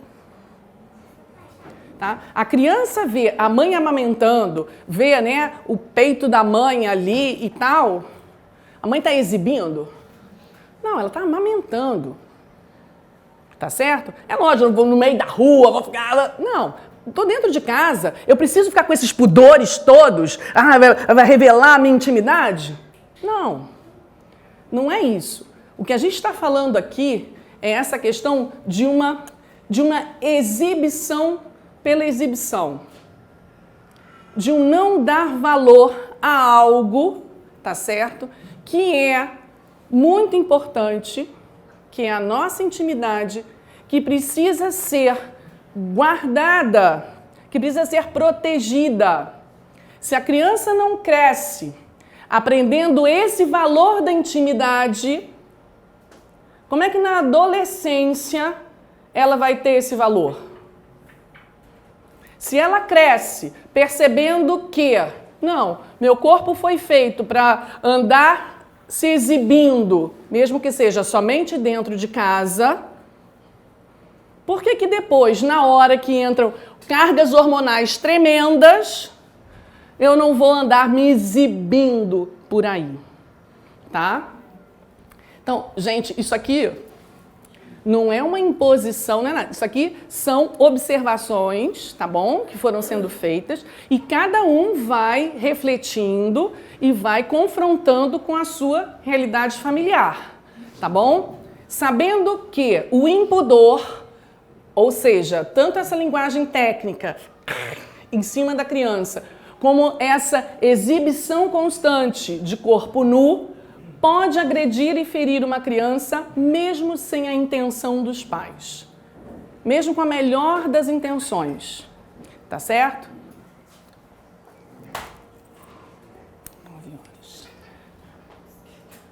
Tá? A criança vê a mãe amamentando, vê, né, o peito da mãe ali e tal. A mãe está exibindo? Não, ela está amamentando. Tá certo? É lógico, eu não vou no meio da rua, vou ficar... Não, estou dentro de casa. Eu preciso ficar com esses pudores todos? Vai revelar a minha intimidade? Não, não é isso. O que a gente está falando aqui é essa questão de uma exibição pela exibição. De um não dar valor a algo, tá certo? Que é muito importante, que é a nossa intimidade, que precisa ser guardada, que precisa ser protegida. Se a criança não cresce aprendendo esse valor da intimidade, como é que na adolescência ela vai ter esse valor? Se ela cresce percebendo que, não, meu corpo foi feito para andar se exibindo, mesmo que seja somente dentro de casa, por que que depois, na hora que entram cargas hormonais tremendas, eu não vou andar me exibindo por aí, tá? Então, gente, isso aqui não é uma imposição, não é nada. Isso aqui são observações, tá bom? Que foram sendo feitas e cada um vai refletindo e vai confrontando com a sua realidade familiar, tá bom? Sabendo que o impudor, ou seja, tanto essa linguagem técnica em cima da criança, como essa exibição constante de corpo nu pode agredir e ferir uma criança mesmo sem a intenção dos pais. Mesmo com a melhor das intenções. Tá certo? 9 horas.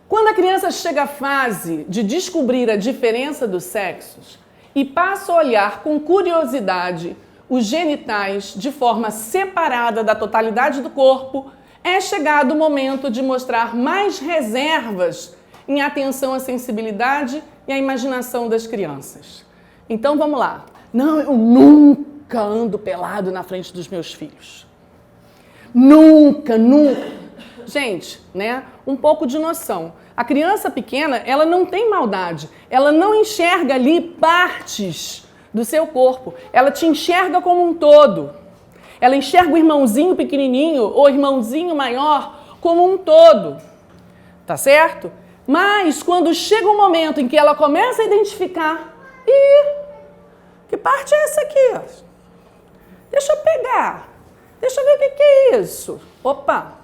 Quando a criança chega à fase de descobrir a diferença dos sexos e passa a olhar com curiosidade os genitais de forma separada da totalidade do corpo, é chegado o momento de mostrar mais reservas em atenção à sensibilidade e à imaginação das crianças. Então vamos lá. Não, eu nunca ando pelado na frente dos meus filhos. Nunca. Gente, né? Um pouco de noção. A criança pequena, ela não tem maldade. Ela não enxerga ali partes do seu corpo. Ela te enxerga como um todo. Ela enxerga o irmãozinho pequenininho ou irmãozinho maior como um todo. Tá certo? Mas quando chega um momento em que ela começa a identificar, que parte é essa aqui? Deixa eu pegar. Deixa eu ver o que é isso. Opa!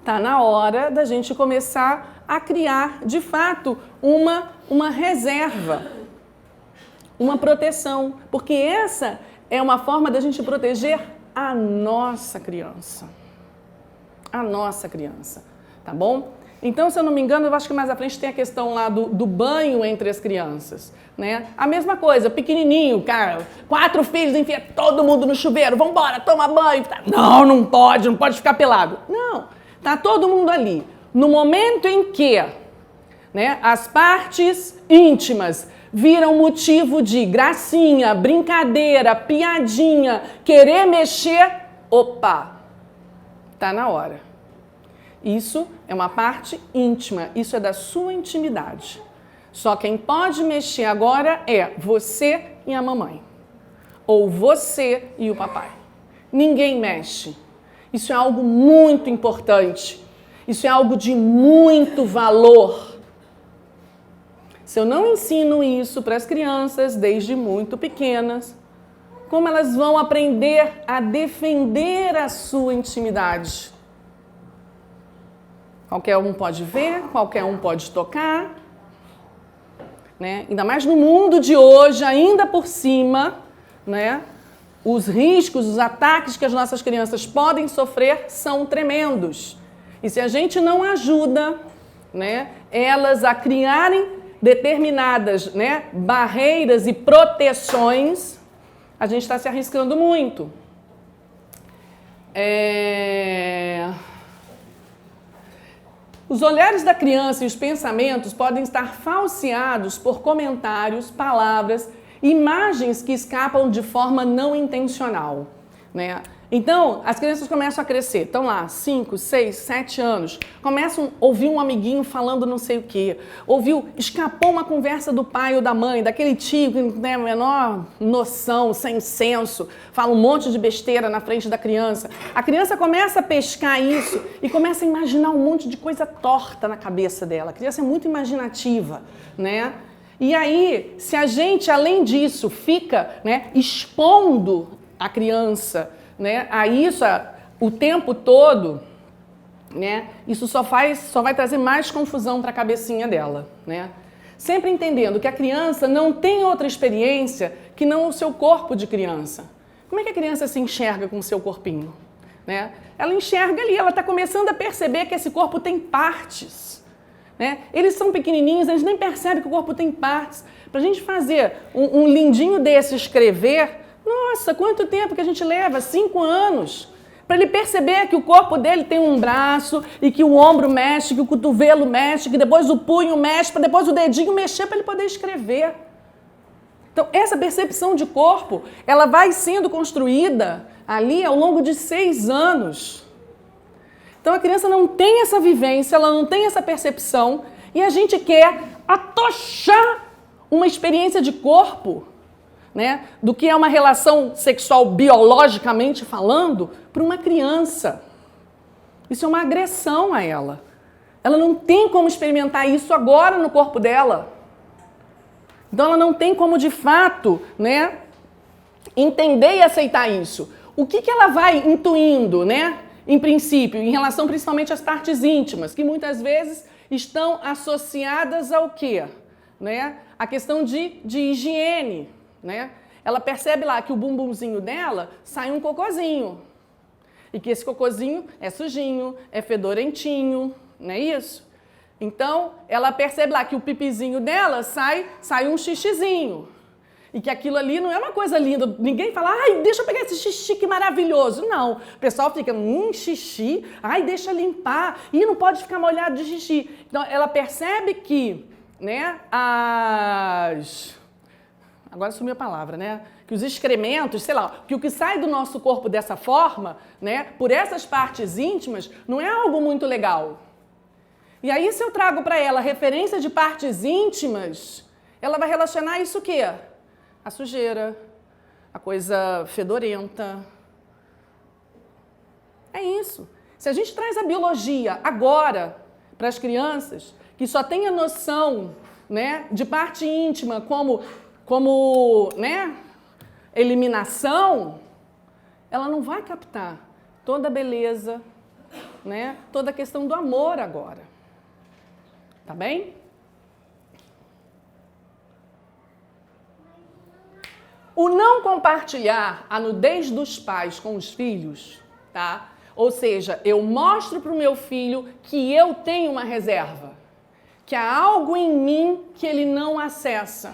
Tá na hora da gente começar a criar, de fato, uma reserva, uma proteção. Porque essa é uma forma da gente proteger a nossa criança. A nossa criança. Tá bom? Então, se eu não me engano, eu acho que mais à frente tem a questão lá do banho entre as crianças, né? A mesma coisa, pequenininho, cara, 4 filhos, enfia todo mundo no chuveiro, vambora, toma banho. Não pode ficar pelado. Não, tá todo mundo ali. No momento em que, né, as partes íntimas viram motivo de gracinha, brincadeira, piadinha, querer mexer, opa, tá na hora. Isso é uma parte íntima, isso é da sua intimidade. Só quem pode mexer agora é você e a mamãe. Ou você e o papai. Ninguém mexe. Isso é algo muito importante. Isso é algo de muito valor. Se eu não ensino isso para as crianças desde muito pequenas, como elas vão aprender a defender a sua intimidade? Qualquer um pode ver, qualquer um pode tocar, né? Ainda mais no mundo de hoje, ainda por cima, né? Os riscos, os ataques que as nossas crianças podem sofrer são tremendos. E se a gente não ajuda, né, elas a criarem determinadas, né, barreiras e proteções, a gente está se arriscando muito. Os olhares da criança e os pensamentos podem estar falseados por comentários, palavras, imagens que escapam de forma não intencional, né? Então, as crianças começam a crescer, estão lá, 5, 6, 7 anos, começam a ouvir um amiguinho falando não sei o quê, escapou uma conversa do pai ou da mãe, daquele tio que não tem a menor noção, sem senso, fala um monte de besteira na frente da criança. A criança começa a pescar isso e começa a imaginar um monte de coisa torta na cabeça dela. A criança é muito imaginativa, né? E aí, se a gente, além disso, fica, né, expondo a criança, né, a isso o tempo todo, né, isso só vai trazer mais confusão para a cabecinha dela, né? Sempre entendendo que a criança não tem outra experiência que não o seu corpo de criança. Como é que a criança se enxerga com o seu corpinho, né? Ela enxerga ali, ela está começando a perceber que esse corpo tem partes, né? Eles são pequenininhos, eles nem percebem que o corpo tem partes. Para a gente fazer um lindinho desse escrever, nossa, quanto tempo que a gente leva? 5 anos. Para ele perceber que o corpo dele tem um braço e que o ombro mexe, que o cotovelo mexe, que depois o punho mexe, para depois o dedinho mexer para ele poder escrever. Então, essa percepção de corpo, ela vai sendo construída ali ao longo de 6 anos. Então, a criança não tem essa vivência, ela não tem essa percepção e a gente quer atochar uma experiência de corpo, né, do que é uma relação sexual biologicamente falando, para uma criança. Isso é uma agressão a ela. Ela não tem como experimentar isso agora no corpo dela. Então ela não tem como, de fato, né, entender e aceitar isso. o que ela vai intuindo, né? Em princípio, em relação principalmente às partes íntimas, que muitas vezes estão associadas ao quê? Né? A questão de higiene, né? Ela percebe lá que o bumbumzinho dela sai um cocôzinho. E que esse cocôzinho é sujinho, é fedorentinho, não é isso? Então, ela percebe lá que o pipizinho dela sai um xixizinho. E que aquilo ali não é uma coisa linda. Ninguém fala, ai, deixa eu pegar esse xixi que maravilhoso. Não. O pessoal fica, xixi, ai, deixa limpar. E não pode ficar molhado de xixi. Então, ela percebe que, né, agora sumiu a palavra, né? Que os excrementos, sei lá, que o que sai do nosso corpo dessa forma, né, por essas partes íntimas, não é algo muito legal. E aí, se eu trago para ela referência de partes íntimas, ela vai relacionar isso o quê? A sujeira, a coisa fedorenta. É isso. Se a gente traz a biologia agora para as crianças, que só tem a noção, né, de parte íntima como, né, eliminação, ela não vai captar toda a beleza, né, toda a questão do amor agora. Tá bem? O não compartilhar a nudez dos pais com os filhos, tá? Ou seja, eu mostro para o meu filho que eu tenho uma reserva, que há algo em mim que ele não acessa,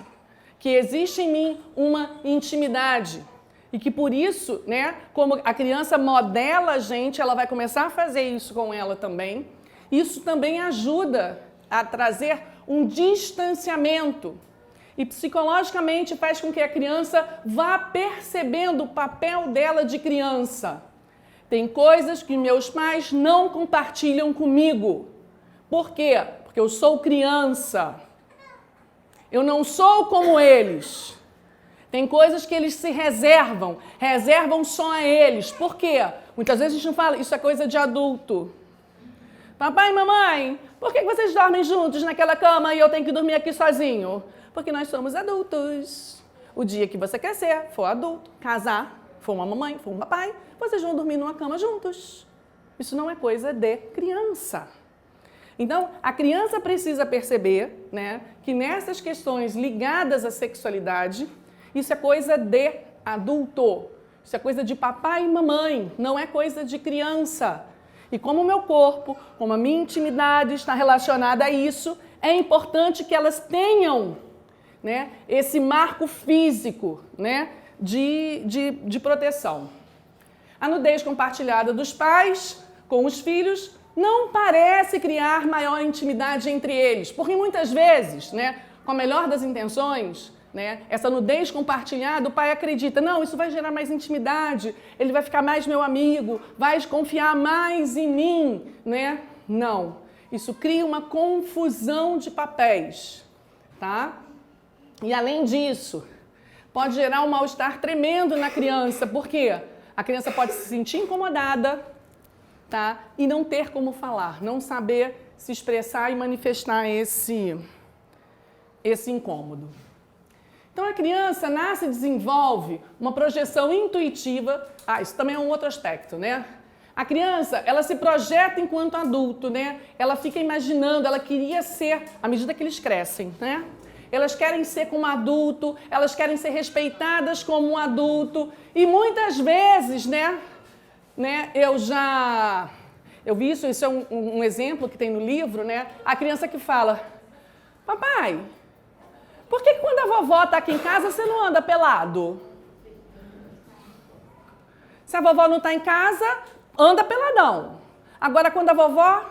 que existe em mim uma intimidade e que por isso, né, como a criança modela a gente, ela vai começar a fazer isso com ela também. Isso também ajuda a trazer um distanciamento. E psicologicamente faz com que a criança vá percebendo o papel dela de criança. Tem coisas que meus pais não compartilham comigo. Por quê? Porque eu sou criança. Eu não sou como eles. Tem coisas que eles se reservam só a eles. Por quê? Muitas vezes a gente não fala, isso é coisa de adulto. Papai e mamãe, por que vocês dormem juntos naquela cama e eu tenho que dormir aqui sozinho? Porque nós somos adultos. O dia que você crescer, for adulto, casar, for uma mamãe, for um papai, vocês vão dormir numa cama juntos. Isso não é coisa de criança. Então, a criança precisa perceber, né, que nessas questões ligadas à sexualidade, isso é coisa de adulto. Isso é coisa de papai e mamãe, não é coisa de criança. E como o meu corpo, como a minha intimidade está relacionada a isso, é importante que elas tenham, né, esse marco físico, né, de proteção. A nudez compartilhada dos pais com os filhos não parece criar maior intimidade entre eles, porque muitas vezes, né, com a melhor das intenções, né, essa nudez compartilhada, o pai acredita, não, isso vai gerar mais intimidade, ele vai ficar mais meu amigo, vai confiar mais em mim, né? Não, isso cria uma confusão de papéis, tá? E além disso, pode gerar um mal-estar tremendo na criança, porque a criança pode se sentir incomodada, tá? E não ter como falar, não saber se expressar e manifestar esse incômodo. Então a criança nasce e desenvolve uma projeção intuitiva. Isso também é um outro aspecto, né? A criança, ela se projeta enquanto adulto, né? Ela fica imaginando, ela queria ser, à medida que eles crescem, né? Elas querem ser como adulto, elas querem ser respeitadas como um adulto. E muitas vezes, né, eu vi isso é um exemplo que tem no livro, né? A criança que fala, papai, por que quando a vovó está aqui em casa você não anda pelado? Se a vovó não está em casa, anda peladão. Agora quando a vovó...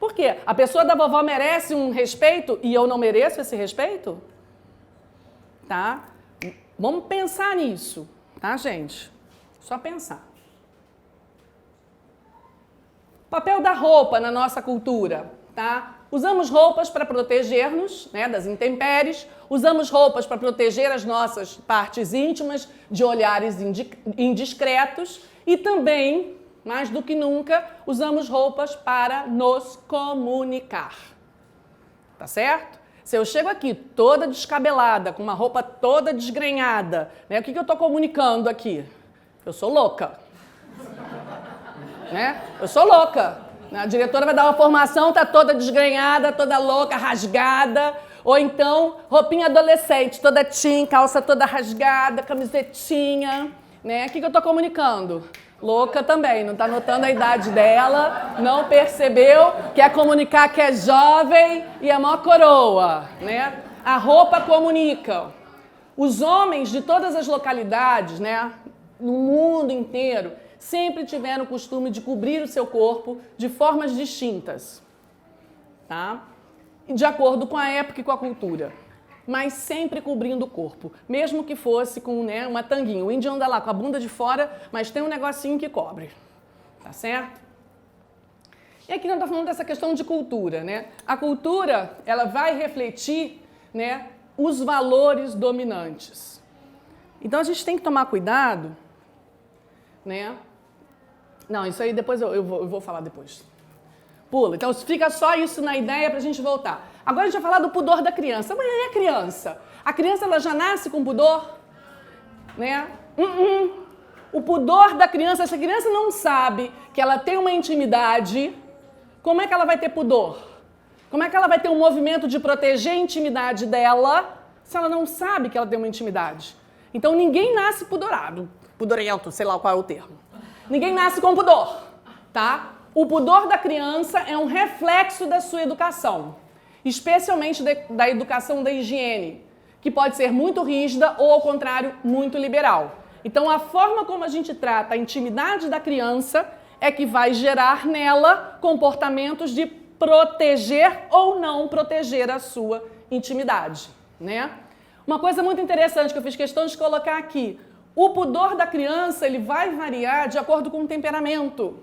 Por quê? A pessoa da vovó merece um respeito e eu não mereço esse respeito? Tá? Vamos pensar nisso, tá, gente? Só pensar. Papel da roupa na nossa cultura, tá? Usamos roupas para proteger-nos, né, das intempéries, usamos roupas para proteger as nossas partes íntimas de olhares indiscretos e também, mais do que nunca, usamos roupas para nos comunicar. Tá certo? Se eu chego aqui toda descabelada, com uma roupa toda desgrenhada, né, o que eu estou comunicando aqui? Eu sou louca. Né? Eu sou louca. A diretora vai dar uma formação, tá toda desgrenhada, toda louca, rasgada. Ou então, roupinha adolescente, toda teen, calça toda rasgada, camisetinha. Né? O que eu tô comunicando? Louca também, não tá notando a idade dela, não percebeu, quer comunicar que é jovem e é mó coroa. Né? A roupa comunica. Os homens de todas as localidades, né, no mundo inteiro, sempre tiveram o costume de cobrir o seu corpo de formas distintas, tá? De acordo com a época e com a cultura, mas sempre cobrindo o corpo, mesmo que fosse com, né, uma tanguinha. O índio anda lá com a bunda de fora, mas tem um negocinho que cobre, tá certo? E aqui nós estamos falando dessa questão de cultura, né? A cultura, ela vai refletir, né, os valores dominantes. Então a gente tem que tomar cuidado, né? Não, isso aí depois eu vou falar depois. Pula. Então fica só isso na ideia para a gente voltar. Agora a gente vai falar do pudor da criança. Mas é a criança? A criança ela já nasce com pudor? Né? O pudor da criança, se a criança não sabe que ela tem uma intimidade, como é que ela vai ter pudor? Como é que ela vai ter um movimento de proteger a intimidade dela se ela não sabe que ela tem uma intimidade? Então ninguém nasce pudorado, pudorento, sei lá qual é o termo. Ninguém nasce com pudor, tá? O pudor da criança é um reflexo da sua educação, especialmente da educação da higiene, que pode ser muito rígida ou, ao contrário, muito liberal. Então, a forma como a gente trata a intimidade da criança é que vai gerar nela comportamentos de proteger ou não proteger a sua intimidade, né? Uma coisa muito interessante que eu fiz questão de colocar aqui, o pudor da criança ele vai variar de acordo com o temperamento.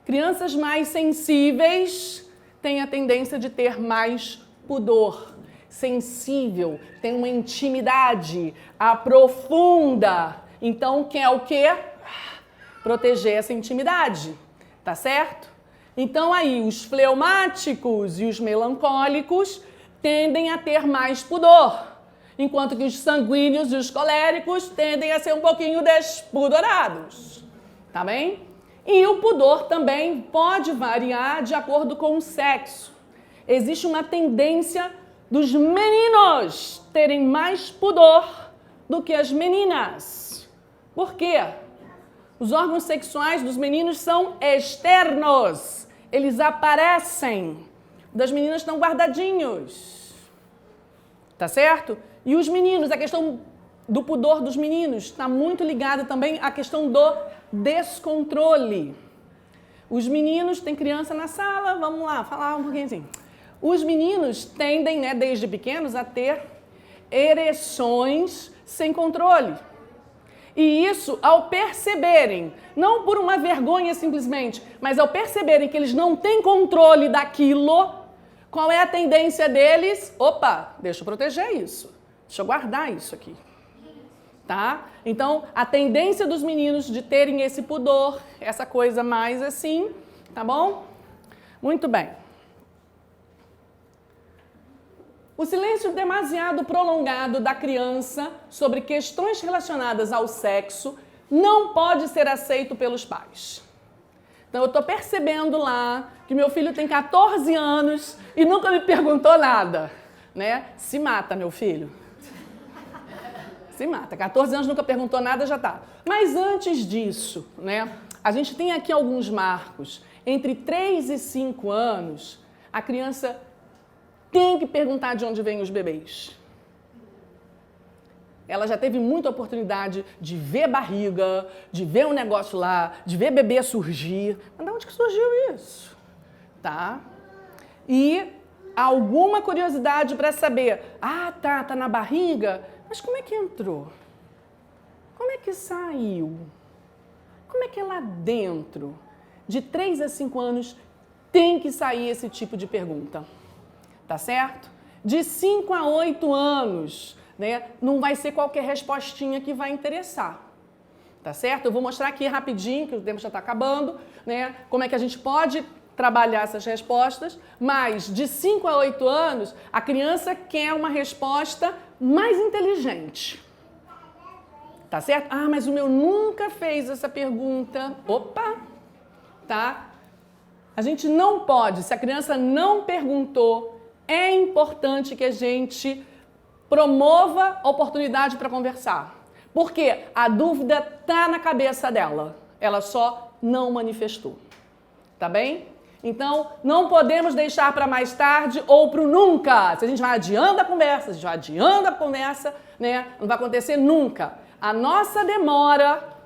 Crianças mais sensíveis têm a tendência de ter mais pudor. Sensível, tem uma intimidade, aprofunda. Então, quer o quê? Proteger essa intimidade, tá certo? Então, aí, os fleumáticos e os melancólicos tendem a ter mais pudor, enquanto que os sanguíneos e os coléricos tendem a ser um pouquinho despudorados, tá bem? E o pudor também pode variar de acordo com o sexo. Existe uma tendência dos meninos terem mais pudor do que as meninas. Por quê? Os órgãos sexuais dos meninos são externos. Eles aparecem. Das meninas estão guardadinhos. Tá certo? E os meninos, a questão do pudor dos meninos está muito ligada também à questão do descontrole. Os meninos, tem criança na sala, vamos lá, falar um pouquinho assim. Os meninos tendem, né, desde pequenos, a ter ereções sem controle. E isso, ao perceberem, não por uma vergonha simplesmente, mas ao perceberem que eles não têm controle daquilo, qual é a tendência deles? Opa, deixa eu proteger isso. Deixa eu guardar isso aqui. Tá? Então, a tendência dos meninos de terem esse pudor, essa coisa mais assim, tá bom? Muito bem. O silêncio demasiado prolongado da criança sobre questões relacionadas ao sexo não pode ser aceito pelos pais. Então, eu estou percebendo lá que meu filho tem 14 anos e nunca me perguntou nada, né? Se mata, meu filho. Se mata. 14 anos nunca perguntou nada, já tá. Mas antes disso, né? A gente tem aqui alguns marcos. Entre 3 e 5 anos, a criança tem que perguntar de onde vêm os bebês. Ela já teve muita oportunidade de ver barriga, de ver um negócio lá, de ver bebê surgir. Mas de onde que surgiu isso? Tá? E alguma curiosidade para saber, tá na barriga, mas como é que entrou? Como é que saiu? Como é que é lá dentro? De 3 a 5 anos tem que sair esse tipo de pergunta. Tá certo? De 5 a 8 anos, né, não vai ser qualquer respostinha que vai interessar. Tá certo? Eu vou mostrar aqui rapidinho, que o tempo já está acabando, né, como é que a gente pode trabalhar essas respostas, mas de 5 a 8 anos, a criança quer uma resposta mais inteligente. Tá certo? Ah, mas o meu nunca fez essa pergunta. Opa! Tá? A gente não pode, se a criança não perguntou, é importante que a gente promova a oportunidade para conversar. Porque a dúvida tá na cabeça dela. Ela só não manifestou. Tá bem? Então, não podemos deixar para mais tarde ou para o nunca. Se a gente vai adiando a conversa, né? Não vai acontecer nunca. A nossa demora,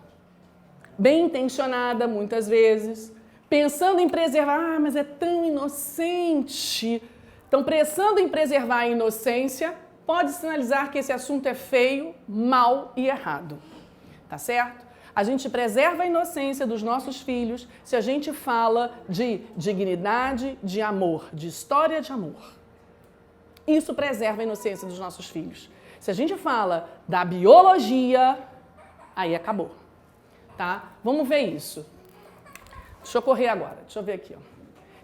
bem intencionada muitas vezes, pensando em preservar, mas é tão inocente. Então, pensando em preservar a inocência, pode sinalizar que esse assunto é feio, mal e errado. Tá certo? A gente preserva a inocência dos nossos filhos se a gente fala de dignidade, de amor, de história de amor. Isso preserva a inocência dos nossos filhos. Se a gente fala da biologia, aí acabou. Tá? Vamos ver isso. Deixa eu correr agora. Deixa eu ver aqui. Ó.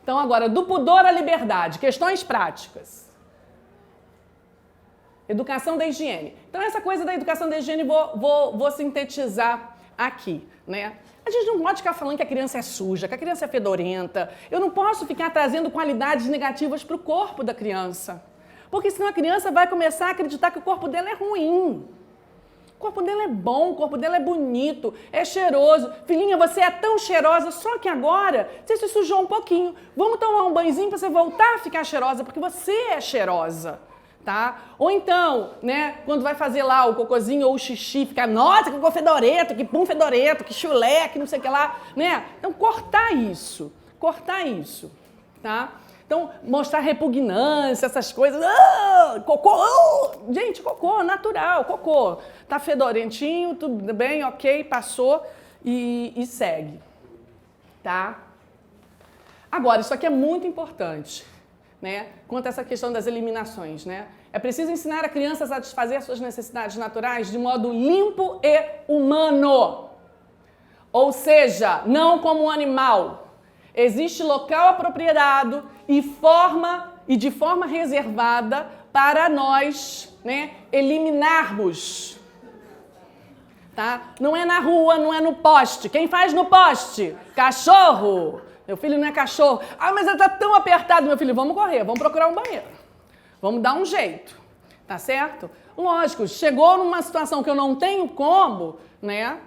Então, agora, do pudor à liberdade, questões práticas. Educação da higiene. Então, essa coisa da educação da higiene, vou sintetizar aqui, né? A gente não pode ficar falando que a criança é suja, que a criança é fedorenta. Eu não posso ficar trazendo qualidades negativas para o corpo da criança. Porque senão a criança vai começar a acreditar que o corpo dela é ruim. O corpo dela é bom, o corpo dela é bonito, é cheiroso. Filhinha, você é tão cheirosa, só que agora você se sujou um pouquinho. Vamos tomar um banhozinho para você voltar a ficar cheirosa, porque você é cheirosa. Tá? Ou então, né, quando vai fazer lá o cocôzinho ou o xixi, fica, nossa, que cocô fedorento, que pum fedorento, que chulé, que não sei o que lá, né? Então, cortar isso, tá? Então, mostrar repugnância, essas coisas, cocô, gente, cocô, natural, cocô, tá fedorentinho, tudo bem, ok, passou e segue, tá? Agora, isso aqui é muito importante. Né? Quanto a essa questão das eliminações, né? É preciso ensinar a criança a satisfazer suas necessidades naturais de modo limpo e humano. Ou seja, não como um animal. Existe local apropriado e de forma reservada para nós, né, eliminarmos. Tá? Não é na rua, não é no poste. Quem faz no poste? Cachorro. Meu filho não é cachorro. Ah, mas ele tá tão apertado, meu filho. Vamos correr, vamos procurar um banheiro. Vamos dar um jeito. Tá certo? Lógico, chegou numa situação que eu não tenho como, né?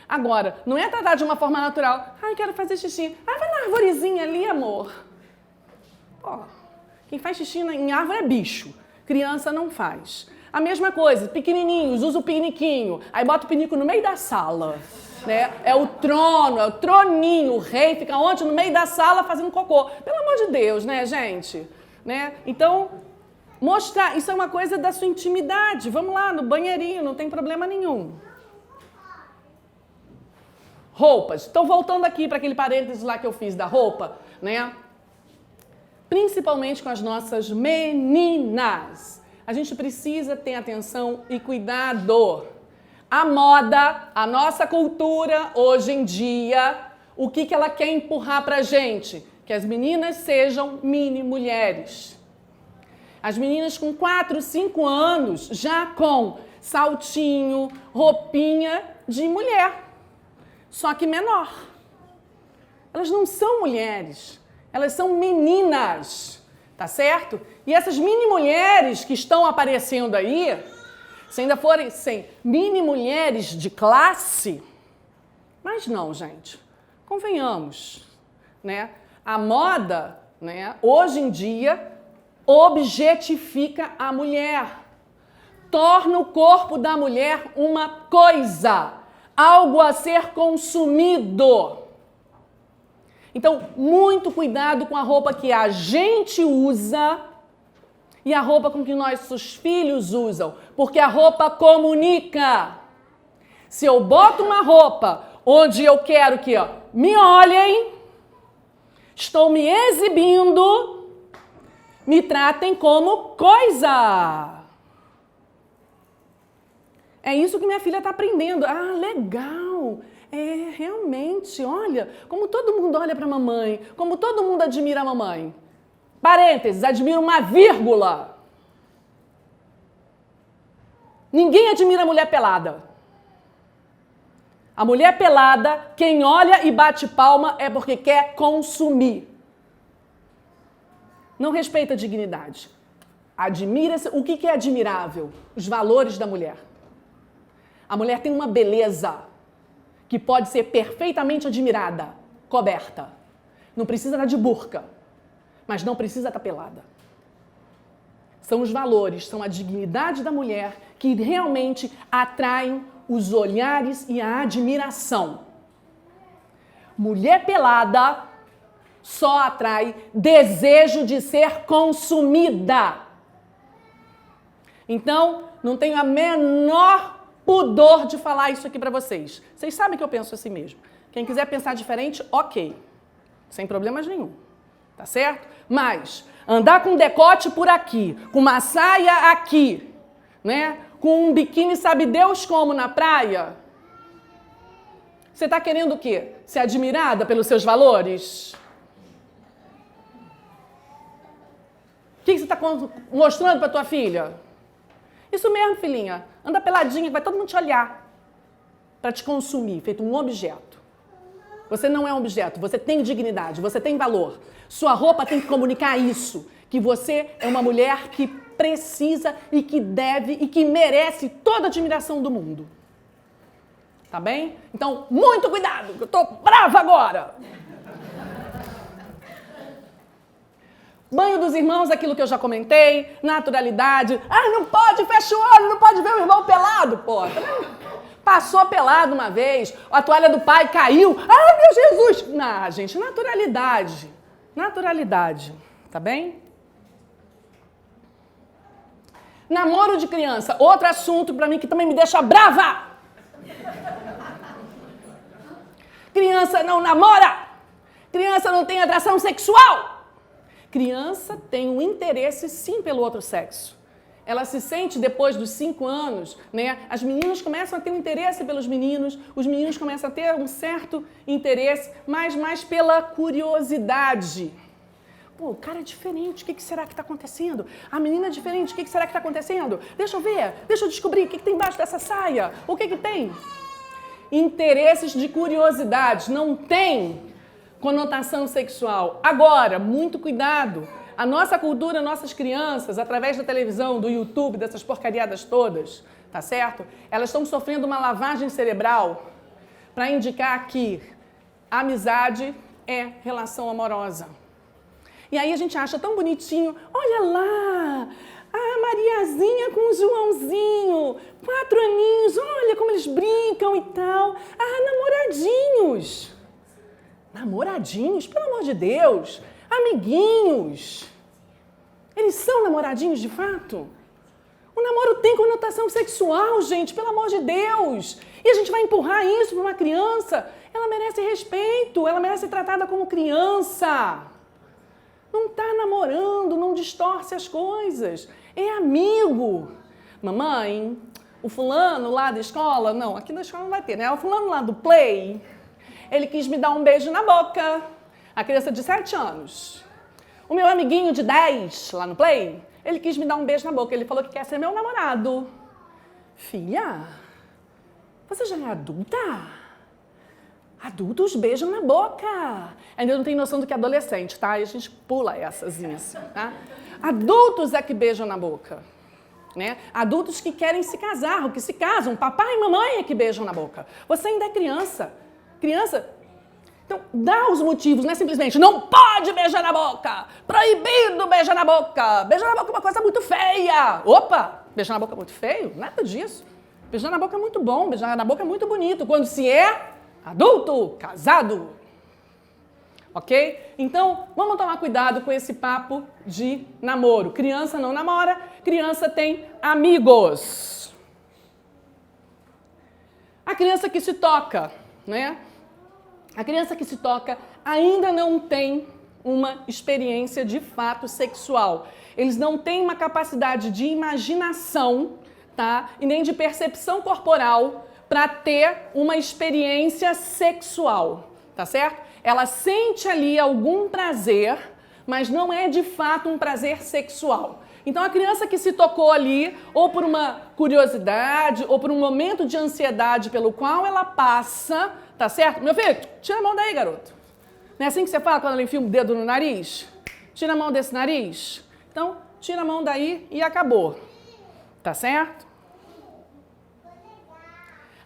Agora, não é tratar de uma forma natural. Ai, quero fazer xixi. Ah, vai na arvorezinha ali, amor. Pô, quem faz xixi em árvore é bicho. Criança não faz. A mesma coisa, pequenininhos, usa o piniquinho. Aí bota o pinico no meio da sala. Né? É o trono, é o troninho, o rei fica onde? No meio da sala fazendo cocô. Pelo amor de Deus, né, gente? Né? Então, mostrar, isso é uma coisa da sua intimidade. Vamos lá, no banheirinho, não tem problema nenhum. Roupas. Então, voltando aqui para aquele parênteses lá que eu fiz da roupa, né? Principalmente com as nossas meninas. A gente precisa ter atenção e cuidado. A moda, a nossa cultura, hoje em dia, o que ela quer empurrar pra gente? Que as meninas sejam mini mulheres. As meninas com 4, 5 anos, já com saltinho, roupinha de mulher, só que menor. Elas não são mulheres, elas são meninas, tá certo? E essas mini mulheres que estão aparecendo aí, se ainda forem mini mulheres de classe, mas não, gente, convenhamos, né? A moda, né, hoje em dia, objetifica a mulher, torna o corpo da mulher uma coisa, algo a ser consumido. Então, muito cuidado com a roupa que a gente usa e a roupa com que nossos filhos usam, porque a roupa comunica. Se eu boto uma roupa onde eu quero que me olhem, estou me exibindo, me tratem como coisa. É isso que minha filha está aprendendo. Ah, legal. É, realmente, olha, como todo mundo olha para a mamãe, como todo mundo admira a mamãe. Parênteses, admira uma vírgula. Ninguém admira a mulher pelada. A mulher pelada, quem olha e bate palma é porque quer consumir. Não respeita a dignidade. Admira-se. O que é admirável? Os valores da mulher. A mulher tem uma beleza que pode ser perfeitamente admirada, coberta. Não precisa estar de burca, mas não precisa estar pelada. São os valores, são a dignidade da mulher que realmente atraem os olhares e a admiração. Mulher pelada só atrai desejo de ser consumida. Então, não tenho a menor pudor de falar isso aqui para vocês. Vocês sabem que eu penso assim mesmo. Quem quiser pensar diferente, ok. Sem problemas nenhum. Tá certo? Mas andar com decote por aqui, com uma saia aqui, né? Com um biquíni sabe Deus como na praia. Você está querendo o quê? Ser admirada pelos seus valores? O que você está mostrando para tua filha? Isso mesmo, filhinha. Anda peladinha, vai todo mundo te olhar para te consumir, feito um objeto. Você não é um objeto, você tem dignidade, você tem valor. Sua roupa tem que comunicar isso, que você é uma mulher que precisa e que deve e que merece toda a admiração do mundo. Tá bem? Então, muito cuidado, que eu tô brava agora. Banho dos irmãos, aquilo que eu já comentei, naturalidade. Ah, não pode, fecha o olho, não pode ver o irmão pelado. Pô, passou pelado uma vez, a toalha do pai caiu. Ah, meu Jesus! Não, gente, naturalidade. Naturalidade, tá bem? Namoro de criança, outro assunto pra mim que também me deixa brava. Criança não namora. Criança não tem atração sexual. Criança tem um interesse, sim, pelo outro sexo. Ela se sente, depois dos 5 anos, né? As meninas começam a ter um interesse pelos meninos, os meninos começam a ter um certo interesse, mas mais pela curiosidade. Pô, o cara é diferente, o que será que está acontecendo? A menina é diferente, o que será que está acontecendo? Deixa eu ver, deixa eu descobrir o que tem embaixo dessa saia, o que tem? Interesses de curiosidade, não tem conotação sexual. Agora, muito cuidado. A nossa cultura, nossas crianças, através da televisão, do YouTube, dessas porcariadas todas, tá certo? Elas estão sofrendo uma lavagem cerebral para indicar que a amizade é relação amorosa. E aí a gente acha tão bonitinho, olha lá, a Mariazinha com o Joãozinho, 4 aninhos, olha como eles brincam e tal. Ah, namoradinhos. Namoradinhos? Pelo amor de Deus! Amiguinhos! Eles são namoradinhos de fato? O namoro tem conotação sexual, gente, pelo amor de Deus! E a gente vai empurrar isso para uma criança? Ela merece respeito, ela merece ser tratada como criança. Não está namorando, não distorce as coisas. É amigo. Mamãe, o fulano lá da escola, não, aqui na escola não vai ter, né? O fulano lá do play, ele quis me dar um beijo na boca. A criança de 7 anos. O meu amiguinho de 10, lá no play, ele quis me dar um beijo na boca. Ele falou que quer ser meu namorado. Filha, você já é adulta? Adultos beijam na boca. Ainda não tem noção do que é adolescente, tá? E a gente pula essas, tá? Adultos é que beijam na boca. Né? Adultos que querem se casar, ou que se casam. Papai e mamãe é que beijam na boca. Você ainda é criança. Criança, então dá os motivos, não é simplesmente não pode beijar na boca, proibido beijar na boca, beijar na boca é uma coisa muito feia. Opa, beijar na boca é muito feio? Nada disso. Beijar na boca é muito bom, beijar na boca é muito bonito, quando se é adulto, casado. Ok? Então, vamos tomar cuidado com esse papo de namoro. Criança não namora, criança tem amigos. A criança que se toca, né? A criança que se toca ainda não tem uma experiência de fato sexual. Eles não têm uma capacidade de imaginação, tá? E nem de percepção corporal para ter uma experiência sexual, tá certo? Ela sente ali algum prazer, mas não é de fato um prazer sexual. Então a criança que se tocou ali, ou por uma curiosidade, ou por um momento de ansiedade pelo qual ela passa, tá certo? Meu filho, tira a mão daí, garoto. Não é assim que você fala quando ela enfia o dedo no nariz? Tira a mão desse nariz. Então, tira a mão daí e acabou. Tá certo?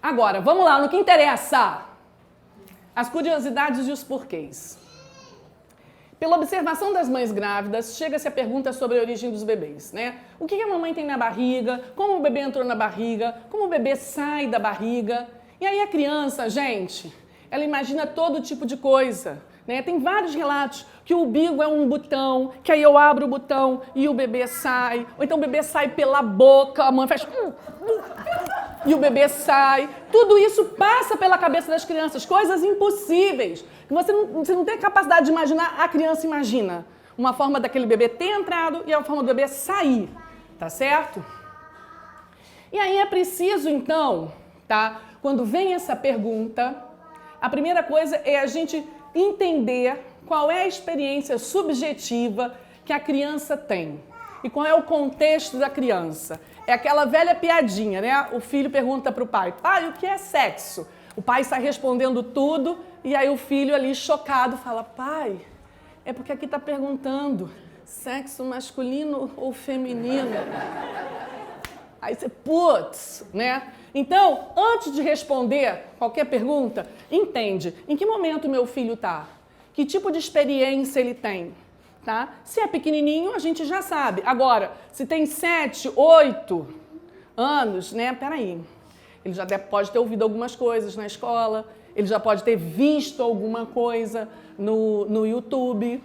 Agora, vamos lá, no que interessa. As curiosidades e os porquês. Pela observação das mães grávidas, chega-se a pergunta sobre a origem dos bebês, né? O que a mamãe tem na barriga, como o bebê entrou na barriga, como o bebê sai da barriga. E aí a criança, gente, ela imagina todo tipo de coisa, né? Tem vários relatos que o umbigo é um botão, que aí eu abro o botão e o bebê sai. Ou então o bebê sai pela boca, a mãe faz... e o bebê sai. Tudo isso passa pela cabeça das crianças, coisas impossíveis. Você não tem a capacidade de imaginar, a criança imagina. Uma forma daquele bebê ter entrado e a forma do bebê sair, tá certo? E aí é preciso, então, tá? Quando vem essa pergunta, a primeira coisa é a gente entender qual é a experiência subjetiva que a criança tem e qual é o contexto da criança. É aquela velha piadinha, né? O filho pergunta para o pai, pai, o que é sexo? O pai sai respondendo tudo e aí o filho ali chocado fala, pai, é porque aqui está perguntando sexo masculino ou feminino. Aí você, putz, né? Então, antes de responder qualquer pergunta, entende em que momento meu filho está, que tipo de experiência ele tem. Tá? Se é pequenininho, a gente já sabe. Agora, se tem 7, 8 anos, né? Peraí, ele já pode ter ouvido algumas coisas na escola, ele já pode ter visto alguma coisa no YouTube.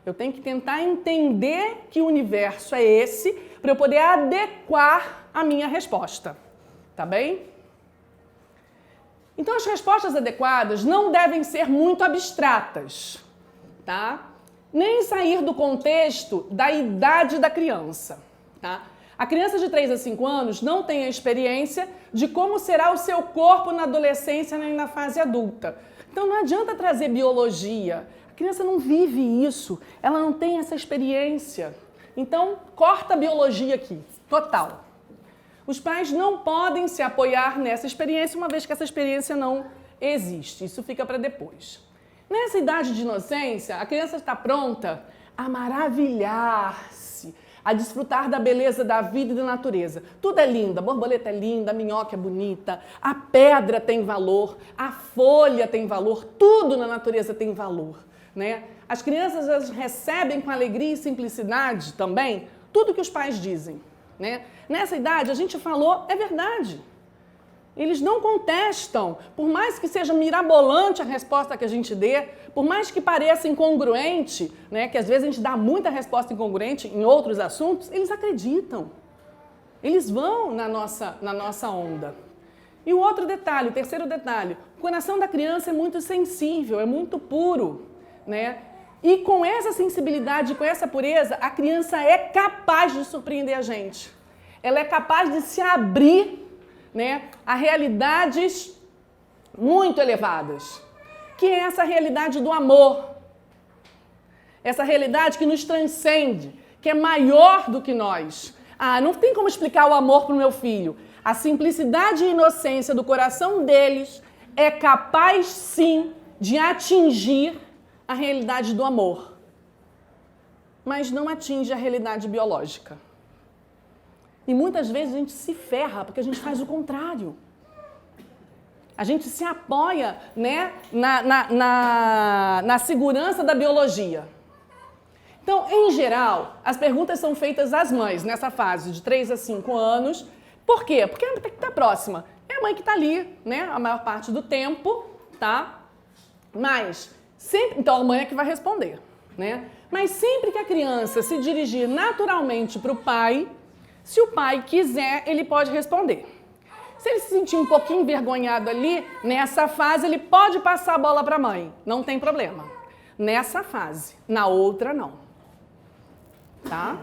Eu tenho que tentar entender que universo é esse para eu poder adequar a minha resposta. Tá bem? Então, as respostas adequadas não devem ser muito abstratas, tá? Nem sair do contexto da idade da criança, tá? A criança de 3 a 5 anos não tem a experiência de como será o seu corpo na adolescência nem na fase adulta. Então não adianta trazer biologia. A criança não vive isso, ela não tem essa experiência. Então, corta a biologia aqui, total. Os pais não podem se apoiar nessa experiência, uma vez que essa experiência não existe. Isso fica para depois. Nessa idade de inocência, a criança está pronta a maravilhar-se, a desfrutar da beleza da vida e da natureza. Tudo é lindo, a borboleta é linda, a minhoca é bonita, a pedra tem valor, a folha tem valor, tudo na natureza tem valor, né? As crianças elas recebem com alegria e simplicidade também tudo que os pais dizem, né? Nessa idade, a gente falou, é verdade. Eles não contestam, por mais que seja mirabolante a resposta que a gente dê, por mais que pareça incongruente, né, que às vezes a gente dá muita resposta incongruente em outros assuntos, eles acreditam. Eles vão na nossa onda. E o outro detalhe, o terceiro detalhe, o coração da criança é muito sensível, é muito puro, né? E com essa sensibilidade, com essa pureza, a criança é capaz de surpreender a gente. Ela é capaz de se abrir, né, a realidades muito elevadas, que é essa realidade do amor, essa realidade que nos transcende, que é maior do que nós. Não tem como explicar o amor para o meu filho. A simplicidade e inocência do coração deles é capaz, sim, de atingir a realidade do amor, mas não atinge a realidade biológica. E muitas vezes a gente se ferra porque a gente faz o contrário. A gente se apoia, né, na segurança da biologia. Então, em geral, as perguntas são feitas às mães nessa fase de 3 a 5 anos. Por quê? Porque a mãe tem que estar próxima. É a mãe que está ali, né, a maior parte do tempo, tá? Mas sempre, então a mãe é que vai responder, né? Mas sempre que a criança se dirigir naturalmente para o pai, se o pai quiser, ele pode responder. Se ele se sentir um pouquinho envergonhado ali, nessa fase, ele pode passar a bola para a mãe. Não tem problema. Nessa fase. Na outra, não. Tá?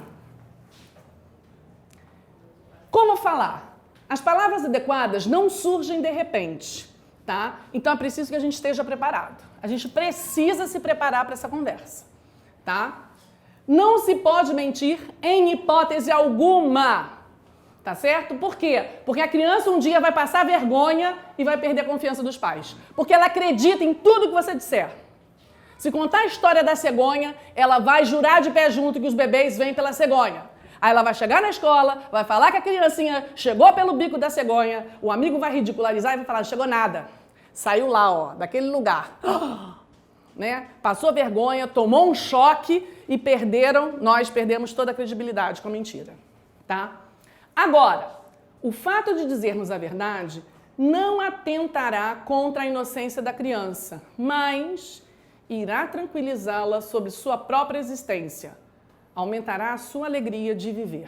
Como falar? As palavras adequadas não surgem de repente. Tá? Então, é preciso que a gente esteja preparado. A gente precisa se preparar para essa conversa. Tá? Não se pode mentir em hipótese alguma. Tá certo? Por quê? Porque a criança um dia vai passar vergonha e vai perder a confiança dos pais. Porque ela acredita em tudo que você disser. Se contar a história da cegonha, ela vai jurar de pé junto que os bebês vêm pela cegonha. Aí ela vai chegar na escola, vai falar que a criancinha chegou pelo bico da cegonha, o amigo vai ridicularizar e vai falar, não chegou nada. Saiu lá, ó, daquele lugar. Né? Passou vergonha, tomou um choque e nós perdemos toda a credibilidade com a mentira. Tá? Agora, o fato de dizermos a verdade não atentará contra a inocência da criança, mas irá tranquilizá-la sobre sua própria existência. Aumentará a sua alegria de viver.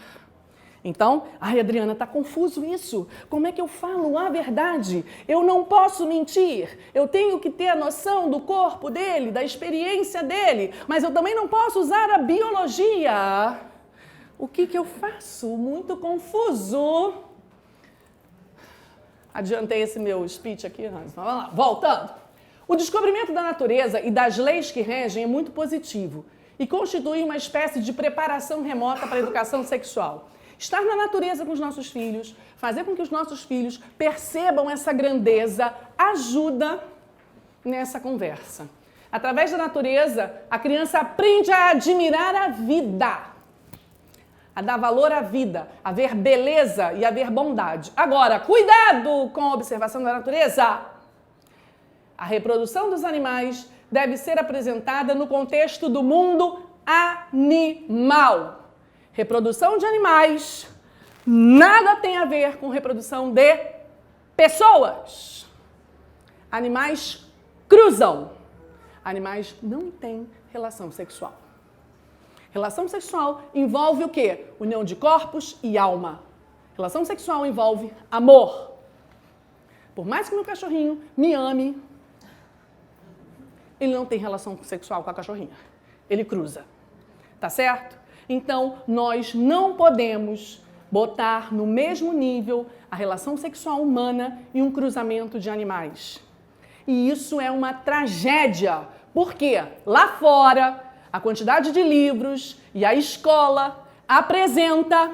Então, ai Adriana, tá confuso isso. Como é que eu falo a verdade? Eu não posso mentir. Eu tenho que ter a noção do corpo dele, da experiência dele, mas eu também não posso usar a biologia. O que eu faço? Muito confuso. Adiantei esse meu speech aqui, Hans. Vamos lá, voltando. O descobrimento da natureza e das leis que regem é muito positivo e constitui uma espécie de preparação remota para a educação sexual. Estar na natureza com os nossos filhos, fazer com que os nossos filhos percebam essa grandeza, ajuda nessa conversa. Através da natureza, a criança aprende a admirar a vida, a dar valor à vida, a ver beleza e a ver bondade. Agora, cuidado com a observação da natureza. A reprodução dos animais deve ser apresentada no contexto do mundo animal. Reprodução de animais nada tem a ver com reprodução de pessoas. Animais cruzam. Animais não têm relação sexual. Relação sexual envolve o quê? União de corpos e alma. Relação sexual envolve amor. Por mais que meu cachorrinho me ame, ele não tem relação sexual com a cachorrinha. Ele cruza. Tá certo? Então, nós não podemos botar no mesmo nível a relação sexual humana e um cruzamento de animais. E isso é uma tragédia, porque lá fora, a quantidade de livros e a escola apresenta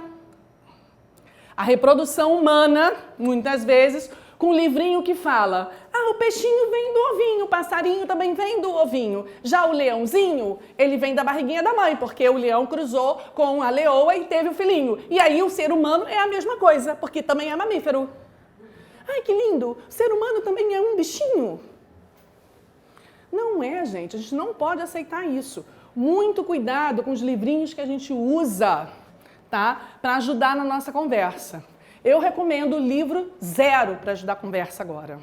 a reprodução humana, muitas vezes, com um livrinho que fala, o peixinho vem do ovinho, o passarinho também vem do ovinho. Já o leãozinho, ele vem da barriguinha da mãe, porque o leão cruzou com a leoa e teve o filhinho. E aí o ser humano é a mesma coisa, porque também é mamífero. Ai, que lindo! O ser humano também é um bichinho. Não é, gente. A gente não pode aceitar isso. Muito cuidado com os livrinhos que a gente usa, tá? Para ajudar na nossa conversa. Eu recomendo o livro Zero para ajudar a conversa agora.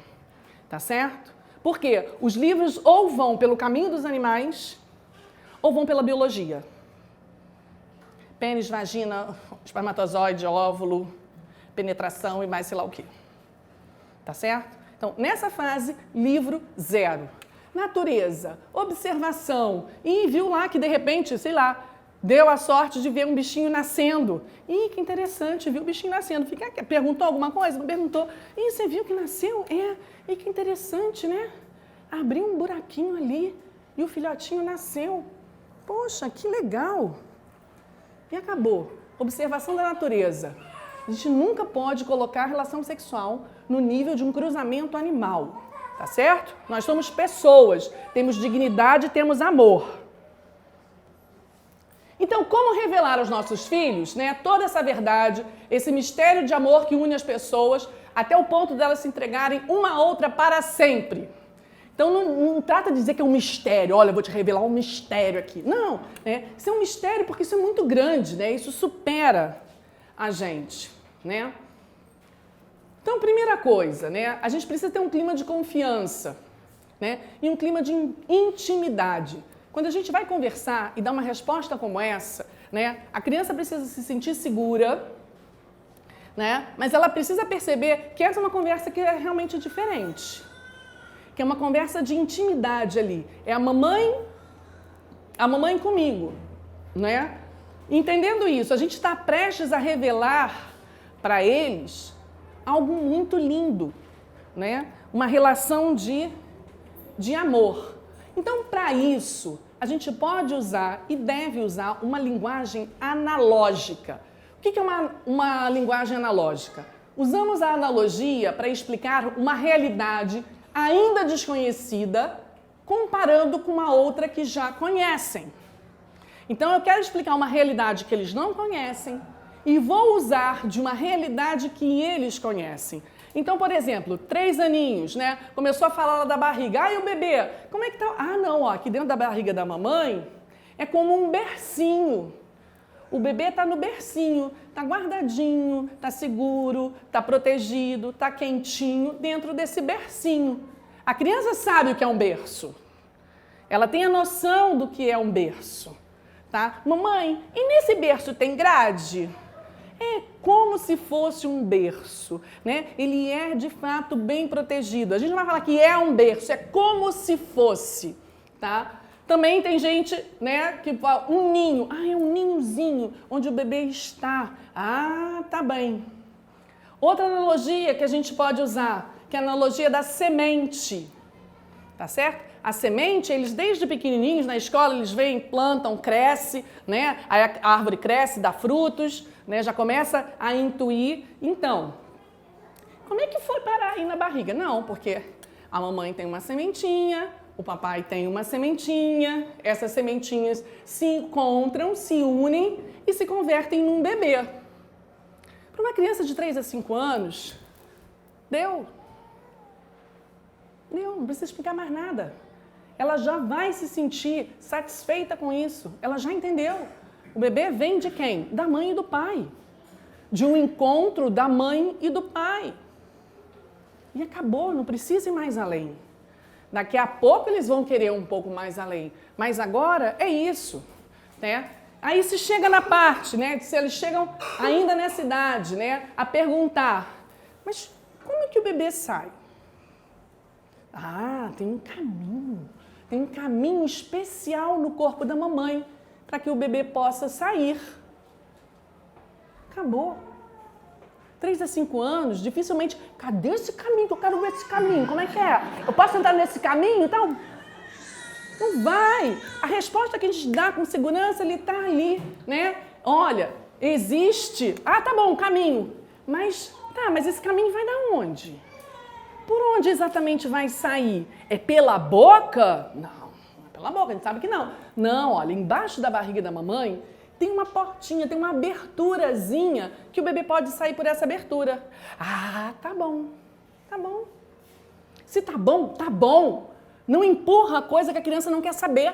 Tá certo? Porque os livros ou vão pelo caminho dos animais ou vão pela biologia. Pênis, vagina, espermatozoide, óvulo, penetração e mais sei lá o quê. Tá certo? Então, nessa fase, livro zero. Natureza, observação. E viu lá que, de repente, sei lá, deu a sorte de ver um bichinho nascendo. Ih, que interessante, viu o bichinho nascendo. Perguntou alguma coisa? Não perguntou. Ih, você viu que nasceu? E que interessante, né? Abriu um buraquinho ali e o filhotinho nasceu. Poxa, que legal. E acabou. Observação da natureza. A gente nunca pode colocar relação sexual no nível de um cruzamento animal. Tá certo? Nós somos pessoas, temos dignidade e temos amor. Então, como revelar aos nossos filhos, né, toda essa verdade, esse mistério de amor que une as pessoas, até o ponto delas se entregarem uma a outra para sempre? Então, não trata de dizer que é um mistério, olha, eu vou te revelar um mistério aqui. Não, né? Isso é um mistério porque isso é muito grande, né? Isso supera a gente, né? Então, primeira coisa, né? A gente precisa ter um clima de confiança, né? E um clima de intimidade. Quando a gente vai conversar e dar uma resposta como essa, né, a criança precisa se sentir segura, né, mas ela precisa perceber que essa é uma conversa que é realmente diferente, que é uma conversa de intimidade ali. É a mamãe comigo, né? Entendendo isso, a gente está prestes a revelar para eles algo muito lindo, né? Uma relação de amor. Então, para isso, a gente pode usar e deve usar uma linguagem analógica. O que é uma linguagem analógica? Usamos a analogia para explicar uma realidade ainda desconhecida, comparando com uma outra que já conhecem. Então, eu quero explicar uma realidade que eles não conhecem e vou usar de uma realidade que eles conhecem. Então, por exemplo, 3 aninhos, né? Começou a falar lá da barriga. Ah, e o bebê? Como é que tá? Ah, não, ó, aqui dentro da barriga da mamãe é como um bercinho. O bebê está no bercinho, está guardadinho, está seguro, está protegido, está quentinho dentro desse bercinho. A criança sabe o que é um berço. Ela tem a noção do que é um berço. Tá? Mamãe, e nesse berço tem grade? É como se fosse um berço, né? Ele é, de fato, bem protegido. A gente não vai falar que é um berço, é como se fosse, tá? Também tem gente, né, que fala um ninho. Ah, é um ninhozinho onde o bebê está. Ah, tá bem. Outra analogia que a gente pode usar, que é a analogia da semente, tá certo? A semente, eles desde pequenininhos na escola, eles vêm, plantam, cresce, né? Aí a árvore cresce, dá frutos, né? Já começa a intuir. Então, como é que foi parar aí na barriga? Não, porque a mamãe tem uma sementinha, o papai tem uma sementinha, essas sementinhas se encontram, se unem e se convertem num bebê. Para uma criança de 3 a 5 anos, deu, não precisa explicar mais nada. Ela já vai se sentir satisfeita com isso. Ela já entendeu. O bebê vem de quem? Da mãe e do pai. De um encontro da mãe e do pai. E acabou, não precisa ir mais além. Daqui a pouco eles vão querer um pouco mais além. Mas agora é isso, né? Aí se chega na parte, né? Se eles chegam ainda nessa idade, né? A perguntar, mas como é que o bebê sai? Ah, tem um caminho. Tem um caminho especial no corpo da mamãe para que o bebê possa sair. Acabou. 3 a 5 anos, dificilmente... Cadê esse caminho? Eu quero ver esse caminho. Como é que é? Eu posso entrar nesse caminho? Então, não vai. A resposta que a gente dá com segurança, ele está ali, né? Olha, existe... Ah, tá bom, caminho. Mas esse caminho vai dar onde? Por onde exatamente vai sair? É pela boca? Não é pela boca, a gente sabe que não. Não, olha, embaixo da barriga da mamãe tem uma portinha, tem uma aberturazinha que o bebê pode sair por essa abertura. Ah, tá bom, tá bom. Se tá bom, tá bom. Não empurra a coisa que a criança não quer saber.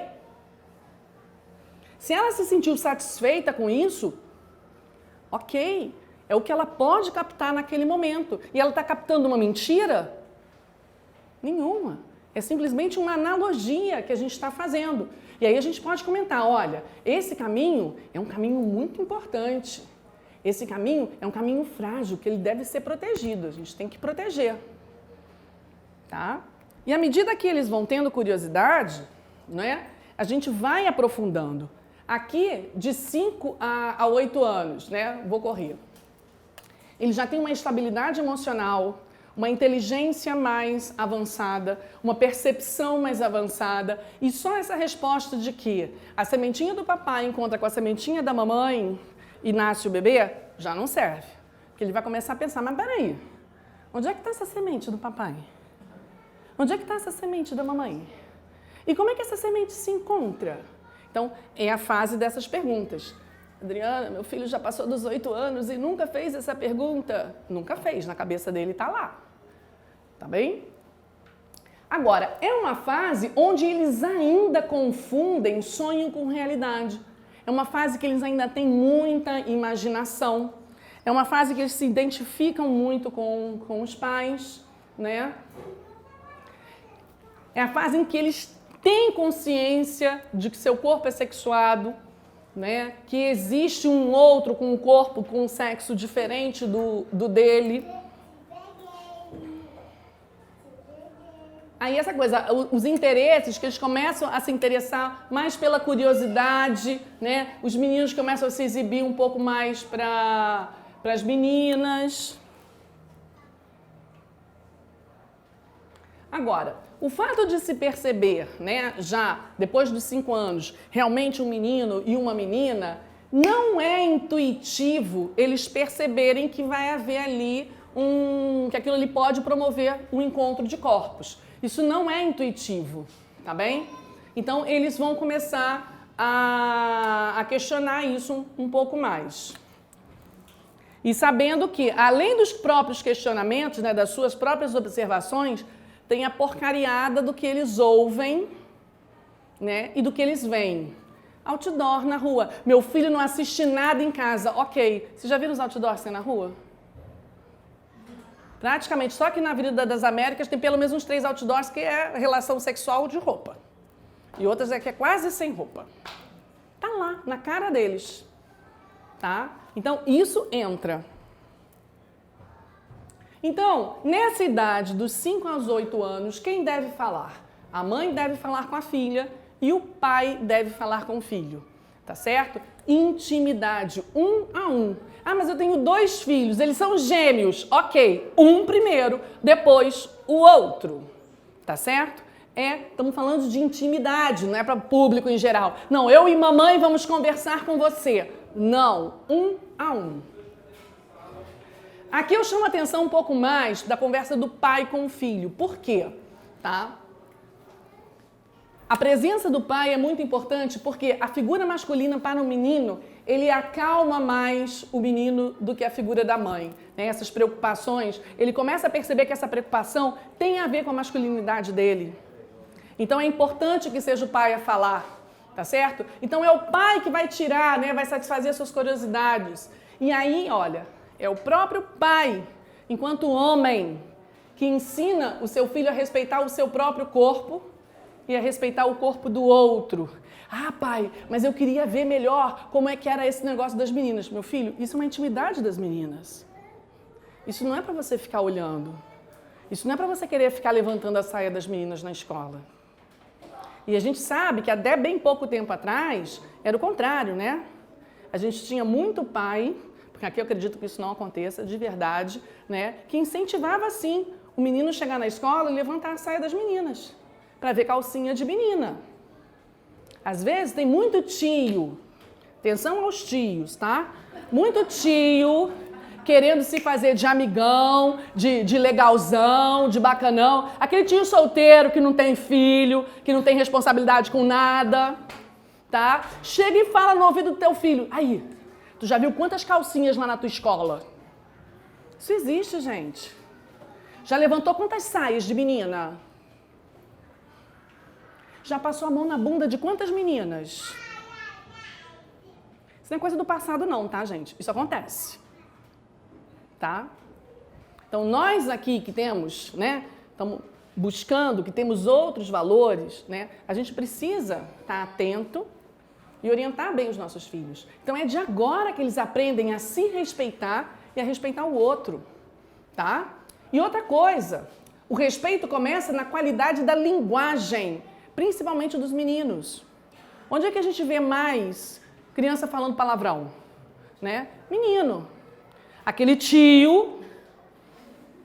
Se ela se sentiu satisfeita com isso, ok. É o que ela pode captar naquele momento. E ela está captando uma mentira? Nenhuma. É simplesmente uma analogia que a gente está fazendo. E aí a gente pode comentar, olha, esse caminho é um caminho muito importante. Esse caminho é um caminho frágil, que ele deve ser protegido. A gente tem que proteger. Tá? E à medida que eles vão tendo curiosidade, né, a gente vai aprofundando. Aqui, de 5 a 8 anos, né, vou correr. Ele já tem uma estabilidade emocional, uma inteligência mais avançada, uma percepção mais avançada. E só essa resposta de que a sementinha do papai encontra com a sementinha da mamãe e nasce o bebê, já não serve. Porque ele vai começar a pensar, mas peraí, onde é que está essa semente do papai? Onde é que está essa semente da mamãe? E como é que essa semente se encontra? Então, é a fase dessas perguntas. Adriana, meu filho já passou dos 8 anos e nunca fez essa pergunta. Nunca fez, na cabeça dele está lá. Tá bem? Agora, é uma fase onde eles ainda confundem sonho com realidade. É uma fase que eles ainda têm muita imaginação. É uma fase que eles se identificam muito com os pais, né? É a fase em que eles têm consciência de que seu corpo é sexuado, né? Que existe um outro com um corpo, com um sexo diferente do dele. Aí essa coisa, os interesses, que eles começam a se interessar mais pela curiosidade, né? Os meninos começam a se exibir um pouco mais para as meninas. Agora, o fato de se perceber, né, já depois dos 5 anos, realmente um menino e uma menina, não é intuitivo eles perceberem que vai haver ali que aquilo ali pode promover um encontro de corpos. Isso não é intuitivo, tá bem? Então, eles vão começar a questionar isso um pouco mais. E sabendo que, além dos próprios questionamentos, né, das suas próprias observações, tem a porcariada do que eles ouvem, né, e do que eles veem. Outdoor na rua. Meu filho não assiste nada em casa. Ok. Vocês já viram os outdoors na rua? Praticamente, só que na Avenida das Américas tem pelo menos uns 3 outdoors que é relação sexual de roupa. E outras é que é quase sem roupa. Tá lá, na cara deles. Tá? Então, isso entra. Então, nessa idade dos 5 aos 8 anos, quem deve falar? A mãe deve falar com a filha e o pai deve falar com o filho. Tá certo? Intimidade, 1 a 1. Ah, mas eu tenho 2 filhos, eles são gêmeos. Ok, um primeiro, depois o outro. Tá certo? Estamos falando de intimidade, não é para o público em geral. Não, eu e mamãe vamos conversar com você. Não, 1 a 1. Aqui eu chamo a atenção um pouco mais da conversa do pai com o filho. Por quê? Tá? A presença do pai é muito importante porque a figura masculina para o menino, ele acalma mais o menino do que a figura da mãe. Né? Essas preocupações, ele começa a perceber que essa preocupação tem a ver com a masculinidade dele. Então é importante que seja o pai a falar, tá certo? Então é o pai que vai tirar, né? Vai satisfazer as suas curiosidades. E aí, olha, é o próprio pai, enquanto homem, que ensina o seu filho a respeitar o seu próprio corpo e a respeitar o corpo do outro. Ah, pai, mas eu queria ver melhor como é que era esse negócio das meninas. Meu filho, isso é uma intimidade das meninas. Isso não é para você ficar olhando. Isso não é para você querer ficar levantando a saia das meninas na escola. E a gente sabe que até bem pouco tempo atrás era o contrário, né? A gente tinha muito pai, porque aqui eu acredito que isso não aconteça de verdade, né? Que incentivava, sim, o menino chegar na escola e levantar a saia das meninas, para ver calcinha de menina. Às vezes tem muito tio, atenção aos tios, tá? Muito tio querendo se fazer de amigão, de legalzão, de bacanão. Aquele tio solteiro que não tem filho, que não tem responsabilidade com nada, tá? Chega e fala no ouvido do teu filho. Aí, tu já viu quantas calcinhas lá na tua escola? Isso existe, gente. Já levantou quantas saias de menina? Já passou a mão na bunda de quantas meninas? Isso não é coisa do passado não, tá, gente? Isso acontece. Tá? Então, nós aqui que temos, né, estamos buscando, que temos outros valores, né, a gente precisa estar atento e orientar bem os nossos filhos. Então, é de agora que eles aprendem a se respeitar e a respeitar o outro, tá? E outra coisa, o respeito começa na qualidade da linguagem, principalmente dos meninos. Onde é que a gente vê mais criança falando palavrão? Né? Menino. Aquele tio,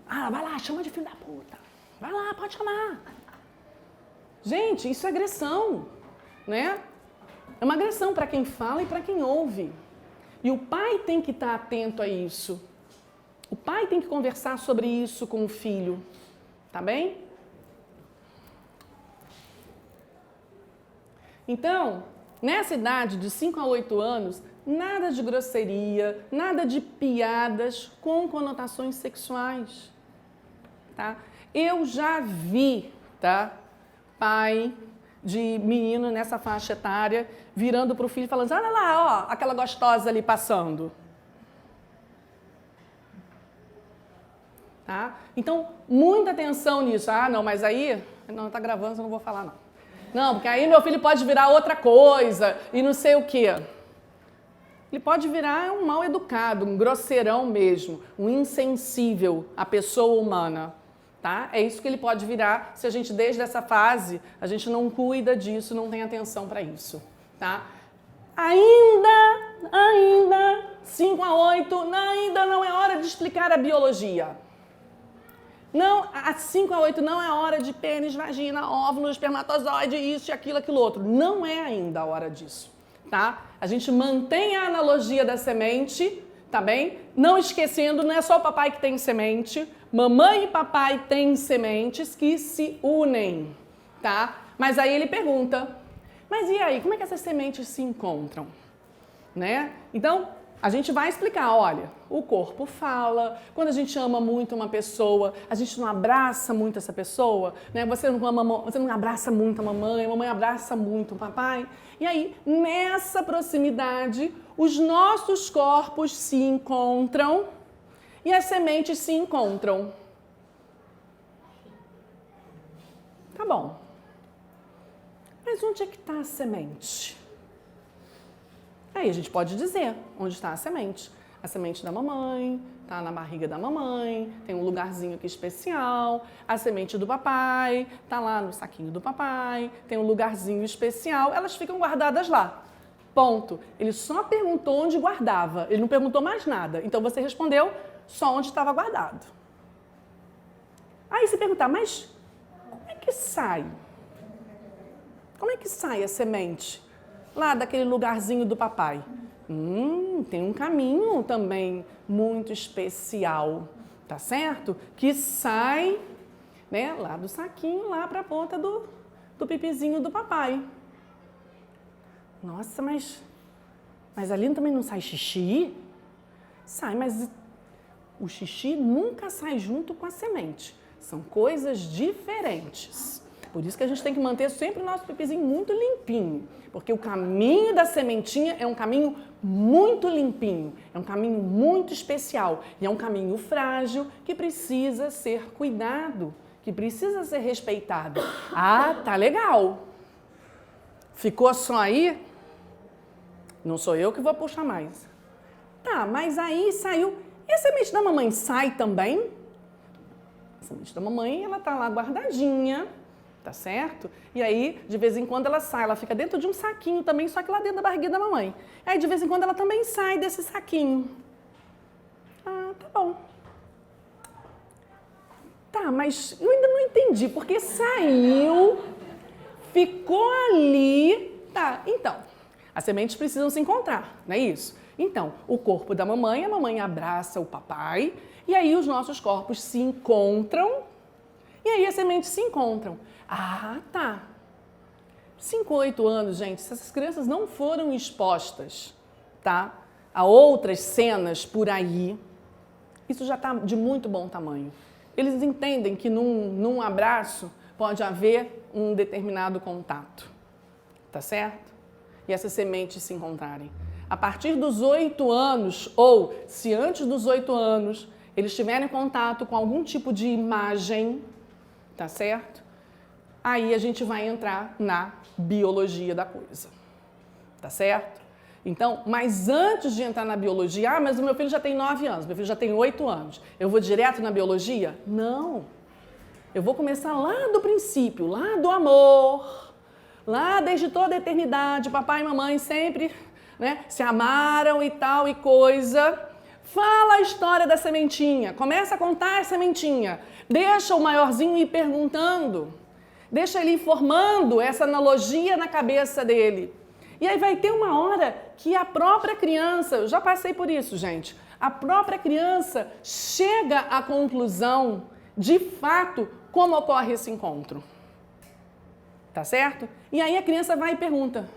vai lá, chama de filho da puta. Vai lá, pode chamar. Gente, isso é agressão, né? É uma agressão para quem fala e para quem ouve. E o pai tem que estar atento a isso. O pai tem que conversar sobre isso com o filho, tá bem? Então, nessa idade de 5 a 8 anos, nada de grosseria, nada de piadas com conotações sexuais, tá? Eu já vi, tá, pai de menino nessa faixa etária virando pro filho e falando, olha lá, ó, aquela gostosa ali passando. Tá? Então, muita atenção nisso. Ah, não, mas aí, não, tá gravando, eu não vou falar não. Não, porque aí meu filho pode virar outra coisa e não sei o quê. Ele pode virar um mal educado, um grosseirão mesmo, um insensível à pessoa humana, tá? É isso que ele pode virar se a gente, desde essa fase, a gente não cuida disso, não tem atenção para isso, tá? Ainda, 5 a 8, ainda não é hora de explicar a biologia. Não, a 5 a 8 não é a hora de pênis, vagina, óvulo, espermatozoide, isso e aquilo outro. Não é ainda a hora disso, tá? A gente mantém a analogia da semente, tá bem? Não esquecendo, não é só o papai que tem semente, mamãe e papai têm sementes que se unem, tá? Mas aí ele pergunta, mas e aí, como é que essas sementes se encontram? Né? Então, a gente vai explicar, olha, o corpo fala, quando a gente ama muito uma pessoa, a gente não abraça muito essa pessoa, né? Você não abraça muito a mamãe abraça muito o papai. E aí, nessa proximidade, os nossos corpos se encontram e as sementes se encontram. Tá bom. Mas onde é que está a semente? Aí a gente pode dizer onde está a semente. A semente da mamãe, está na barriga da mamãe, tem um lugarzinho aqui especial. A semente do papai, está lá no saquinho do papai, tem um lugarzinho especial. Elas ficam guardadas lá. Ponto. Ele só perguntou onde guardava, ele não perguntou mais nada. Então você respondeu só onde estava guardado. Aí você perguntar, mas como é que sai? Como é que sai a semente lá daquele lugarzinho do papai? Tem um caminho também muito especial, tá certo? Que sai, né, lá do saquinho, lá para a ponta do pipizinho do papai. Nossa, mas ali também não sai xixi? Sai, mas o xixi nunca sai junto com a semente. São coisas diferentes. Por isso que a gente tem que manter sempre o nosso pipizinho muito limpinho. Porque o caminho da sementinha é um caminho muito limpinho. É um caminho muito especial. E é um caminho frágil que precisa ser cuidado. Que precisa ser respeitado. Ah, tá legal. Ficou só aí? Não sou eu que vou puxar mais. Tá, mas aí saiu. E a semente da mamãe sai também? A semente da mamãe, ela tá lá guardadinha. Tá certo? E aí, de vez em quando ela sai, ela fica dentro de um saquinho também, só que lá dentro da barriguinha da mamãe. Aí, de vez em quando, ela também sai desse saquinho. Ah, tá bom. Tá, mas eu ainda não entendi, porque saiu, ficou ali. Tá, então, as sementes precisam se encontrar, não é isso? Então, o corpo da mamãe, a mamãe abraça o papai, e aí os nossos corpos se encontram, e aí as sementes se encontram. Ah, tá. 5 ou 8 anos, gente, se essas crianças não foram expostas, tá, a outras cenas por aí, isso já está de muito bom tamanho. Eles entendem que num abraço pode haver um determinado contato, tá certo? E essas sementes se encontrarem. A partir dos 8 anos, ou se antes dos 8 anos, eles tiverem contato com algum tipo de imagem, tá certo? Aí a gente vai entrar na biologia da coisa, tá certo? Então, mas antes de entrar na biologia, mas o meu filho já tem 9 anos, meu filho já tem 8 anos, eu vou direto na biologia? Não. Eu vou começar lá do princípio, lá do amor, lá desde toda a eternidade, papai e mamãe sempre, né, se amaram e tal e coisa. Fala a história da sementinha, começa a contar a sementinha, deixa o maiorzinho ir perguntando. Deixa ele formando essa analogia na cabeça dele. E aí vai ter uma hora que a própria criança, eu já passei por isso, gente, a própria criança chega à conclusão, de fato, como ocorre esse encontro. Tá certo? E aí a criança vai e pergunta,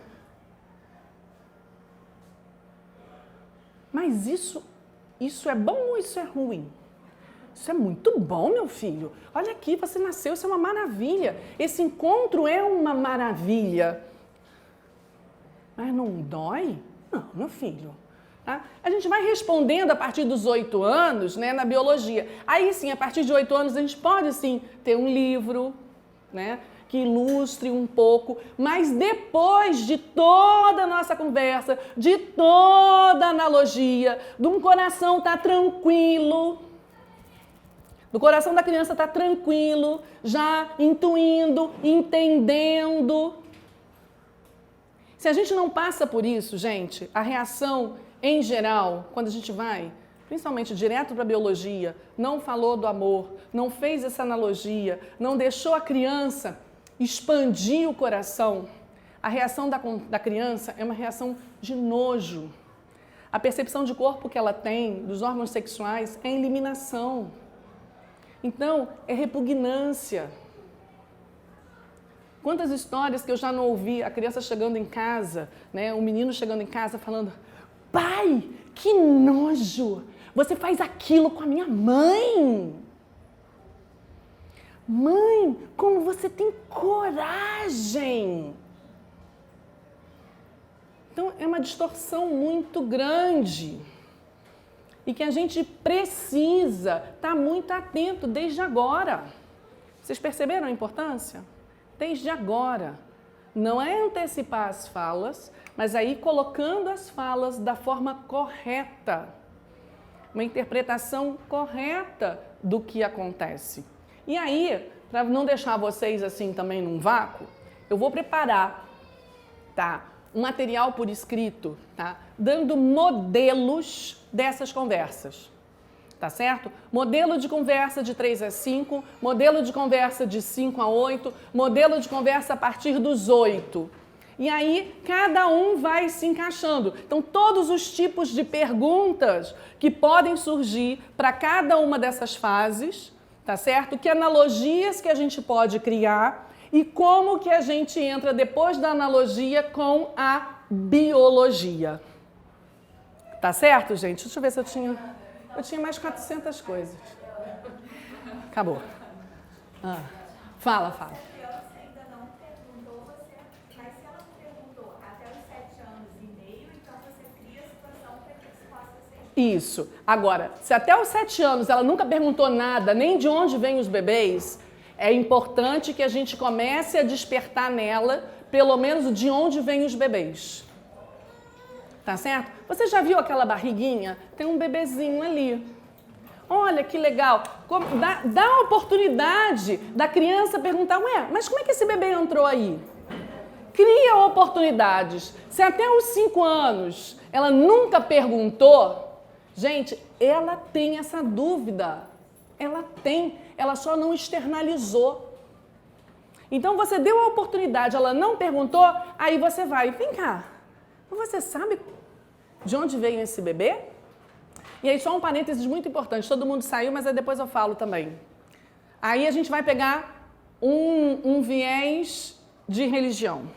mas isso é bom ou isso é ruim? Isso é muito bom, meu filho. Olha aqui, você nasceu, isso é uma maravilha. Esse encontro é uma maravilha. Mas não dói? Não, meu filho. Tá? A gente vai respondendo a partir dos 8 anos, né, na biologia. Aí sim, a partir de 8 anos, a gente pode sim ter um livro, né, que ilustre um pouco, mas depois de toda a nossa conversa, de toda a analogia, de um coração estar tranquilo, do coração da criança estar tranquilo, já intuindo, entendendo. Se a gente não passa por isso, gente, a reação, em geral, quando a gente vai principalmente direto para a biologia, não falou do amor, não fez essa analogia, não deixou a criança expandir o coração, a reação da criança é uma reação de nojo. A percepção de corpo que ela tem, dos órgãos sexuais, é eliminação. Então, é repugnância. Quantas histórias que eu já não ouvi, a criança chegando em casa, né, o menino chegando em casa falando: pai, que nojo, você faz aquilo com a minha mãe. Mãe, como você tem coragem. Então, é uma distorção muito grande e que a gente precisa estar muito atento desde agora. Vocês perceberam a importância? Desde agora. Não é antecipar as falas, mas aí colocando as falas da forma correta. Uma interpretação correta do que acontece. E aí, para não deixar vocês assim também num vácuo, eu vou preparar, tá? Um material por escrito, tá? Dando modelos dessas conversas, tá certo? Modelo de conversa de 3 a 5, modelo de conversa de 5 a 8, modelo de conversa a partir dos 8. E aí, cada um vai se encaixando. Então, todos os tipos de perguntas que podem surgir para cada uma dessas fases, tá certo? Que analogias que a gente pode criar e como que a gente entra depois da analogia com a biologia. Tá certo, gente? Deixa eu ver se eu tinha mais 400 coisas. Acabou. Fala. Isso. Agora, se até os 7 anos ela nunca perguntou nada, nem de onde vêm os bebês, é importante que a gente comece a despertar nela, pelo menos, de onde vêm os bebês. Tá certo? Você já viu aquela barriguinha? Tem um bebezinho ali. Olha que legal. Dá a oportunidade da criança perguntar: ué, mas como é que esse bebê entrou aí? Cria oportunidades. Se até os 5 anos ela nunca perguntou, gente, ela tem essa dúvida. Ela só não externalizou. Então você deu a oportunidade, ela não perguntou, aí você vai, vem cá, você sabe de onde veio esse bebê? E aí só um parênteses muito importante, todo mundo saiu, mas aí depois eu falo também. Aí a gente vai pegar um viés de religião,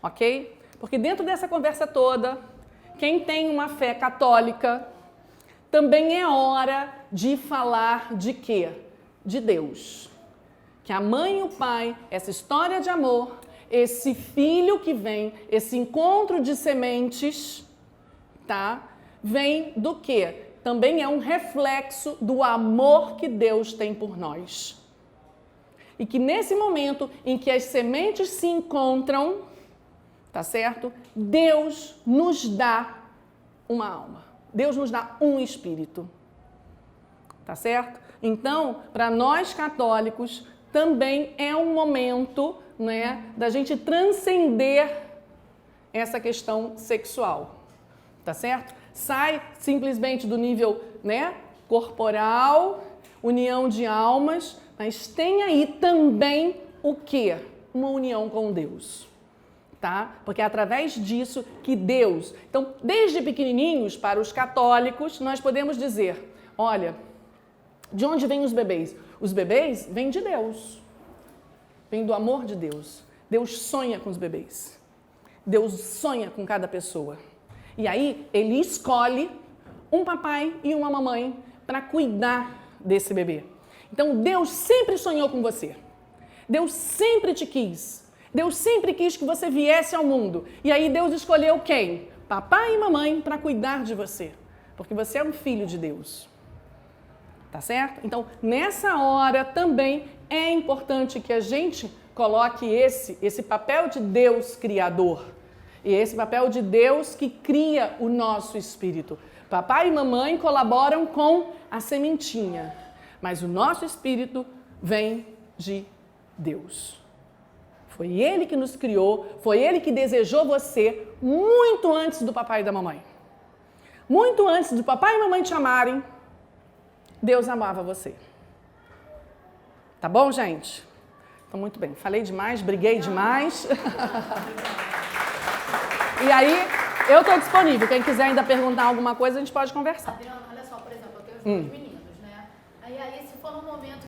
ok? Porque dentro dessa conversa toda, quem tem uma fé católica, também é hora de falar de quê? De Deus. Que a mãe e o pai, essa história de amor, esse filho que vem, esse encontro de sementes, tá? Vem do quê? Também é um reflexo do amor que Deus tem por nós. E que nesse momento em que as sementes se encontram, tá certo? Deus nos dá uma alma. Deus nos dá um espírito. Tá certo? Então, para nós católicos, também é um momento, né, da gente transcender essa questão sexual. Tá certo? Sai simplesmente do nível, né, corporal, união de almas, mas tem aí também o quê? Uma união com Deus. Tá? Porque é através disso que Deus... Então, desde pequenininhos, para os católicos, nós podemos dizer, olha, de onde vêm os bebês? Os bebês vêm de Deus. Vêm do amor de Deus. Deus sonha com os bebês. Deus sonha com cada pessoa. E aí, Ele escolhe um papai e uma mamãe para cuidar desse bebê. Então, Deus sempre sonhou com você. Deus sempre te quis. Deus sempre quis que você viesse ao mundo. E aí Deus escolheu quem? Papai e mamãe para cuidar de você. Porque você é um filho de Deus. Tá certo? Então, nessa hora também é importante que a gente coloque esse papel de Deus criador. E esse papel de Deus que cria o nosso espírito. Papai e mamãe colaboram com a sementinha. Mas o nosso espírito vem de Deus. Foi Ele que nos criou, foi Ele que desejou você muito antes do papai e da mamãe. muito antes de papai e mamãe te amarem, Deus amava você. Tá bom, gente? Então, muito bem. Falei demais, briguei demais. E aí, eu estou disponível. Quem quiser ainda perguntar alguma coisa, a gente pode conversar. Adriana, olha só, por exemplo, eu tenho